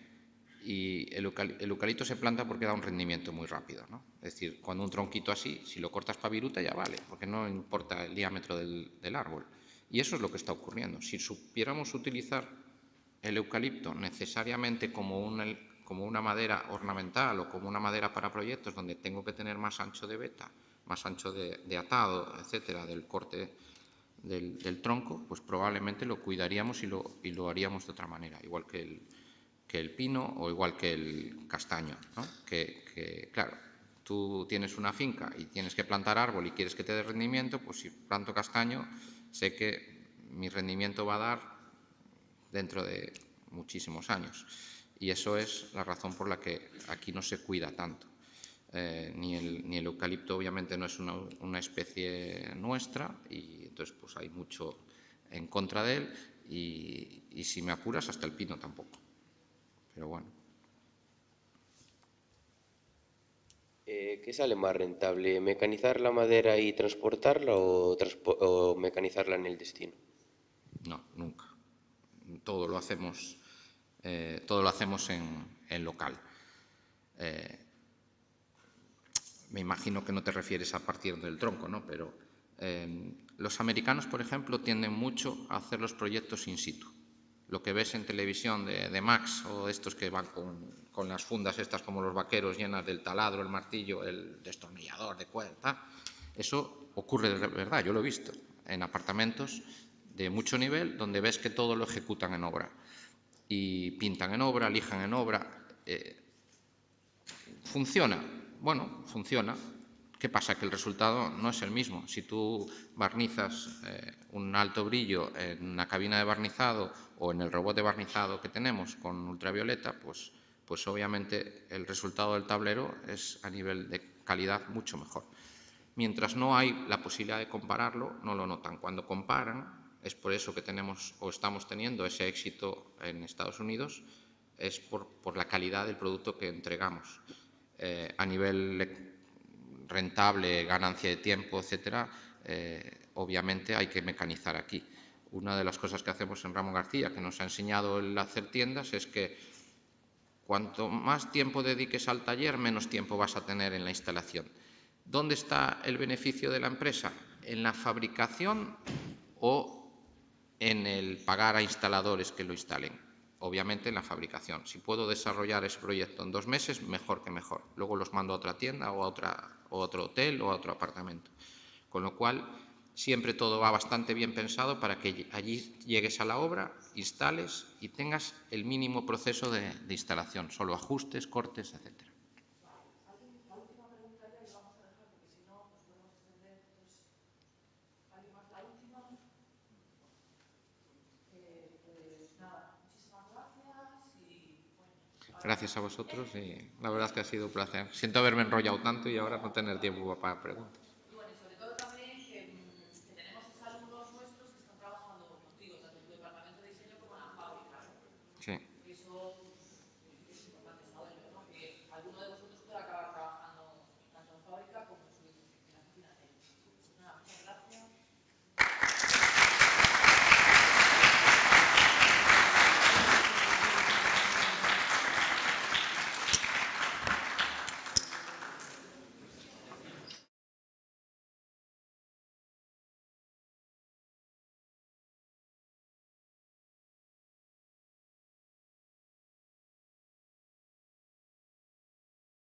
y el eucalipto se planta porque da un rendimiento muy rápido, ¿no? Es decir, cuando un tronquito así, si lo cortas para viruta ya vale, porque no importa el diámetro del árbol. Y eso es lo que está ocurriendo. Si supiéramos utilizar el eucalipto necesariamente como una madera ornamental o como una madera para proyectos donde tengo que tener más ancho de veta, más ancho de atado, etcétera, del corte del tronco, pues probablemente lo cuidaríamos y lo haríamos de otra manera, igual que el pino o igual que el castaño, ¿no? Que claro, tú tienes una finca y tienes que plantar árbol y quieres que te dé rendimiento, pues si planto castaño, sé que mi rendimiento va a dar dentro de muchísimos años. Y eso es la razón por la que aquí no se cuida tanto. Ni el eucalipto obviamente no es una especie nuestra y entonces pues hay mucho en contra de él y si me apuras hasta el pino tampoco. Pero bueno. ¿Qué sale más rentable? ¿Mecanizar la madera y transportarla o mecanizarla en el destino? No, nunca. Todo lo hacemos en local. Me imagino que no te refieres a partir del tronco, ¿no? Pero los americanos, por ejemplo, tienden mucho a hacer los proyectos in situ. Lo que ves en televisión de Max o estos que van con las fundas estas como los vaqueros llenas del taladro, el martillo, el destornillador de cuerda, eso ocurre de verdad, yo lo he visto en apartamentos de mucho nivel donde ves que todo lo ejecutan en obra y pintan en obra, lijan en obra. ¿Funciona? Bueno, funciona. ¿Qué pasa? Que el resultado no es el mismo. Si tú barnizas un alto brillo en una cabina de barnizado o en el robot de barnizado que tenemos con ultravioleta, pues obviamente el resultado del tablero es a nivel de calidad mucho mejor. Mientras no hay la posibilidad de compararlo, no lo notan. Cuando comparan, es por eso que tenemos o estamos teniendo ese éxito en Estados Unidos, es por la calidad del producto que entregamos. A nivel rentable, ganancia de tiempo, etcétera, obviamente hay que mecanizar aquí. Una de las cosas que hacemos en Ramón García, que nos ha enseñado el hacer tiendas, es que cuanto más tiempo dediques al taller, menos tiempo vas a tener en la instalación. ¿Dónde está el beneficio de la empresa? ¿En la fabricación o en el pagar a instaladores que lo instalen? Obviamente en la fabricación. Si puedo desarrollar ese proyecto en 2 meses, mejor que mejor. Luego los mando a otra tienda o a otro hotel o a otro apartamento. Con lo cual, siempre todo va bastante bien pensado para que allí llegues a la obra, instales y tengas el mínimo proceso de instalación. Solo ajustes, cortes, etcétera. Gracias a vosotros y la verdad es que ha sido un placer. Siento haberme enrollado tanto y ahora no tener tiempo para preguntas.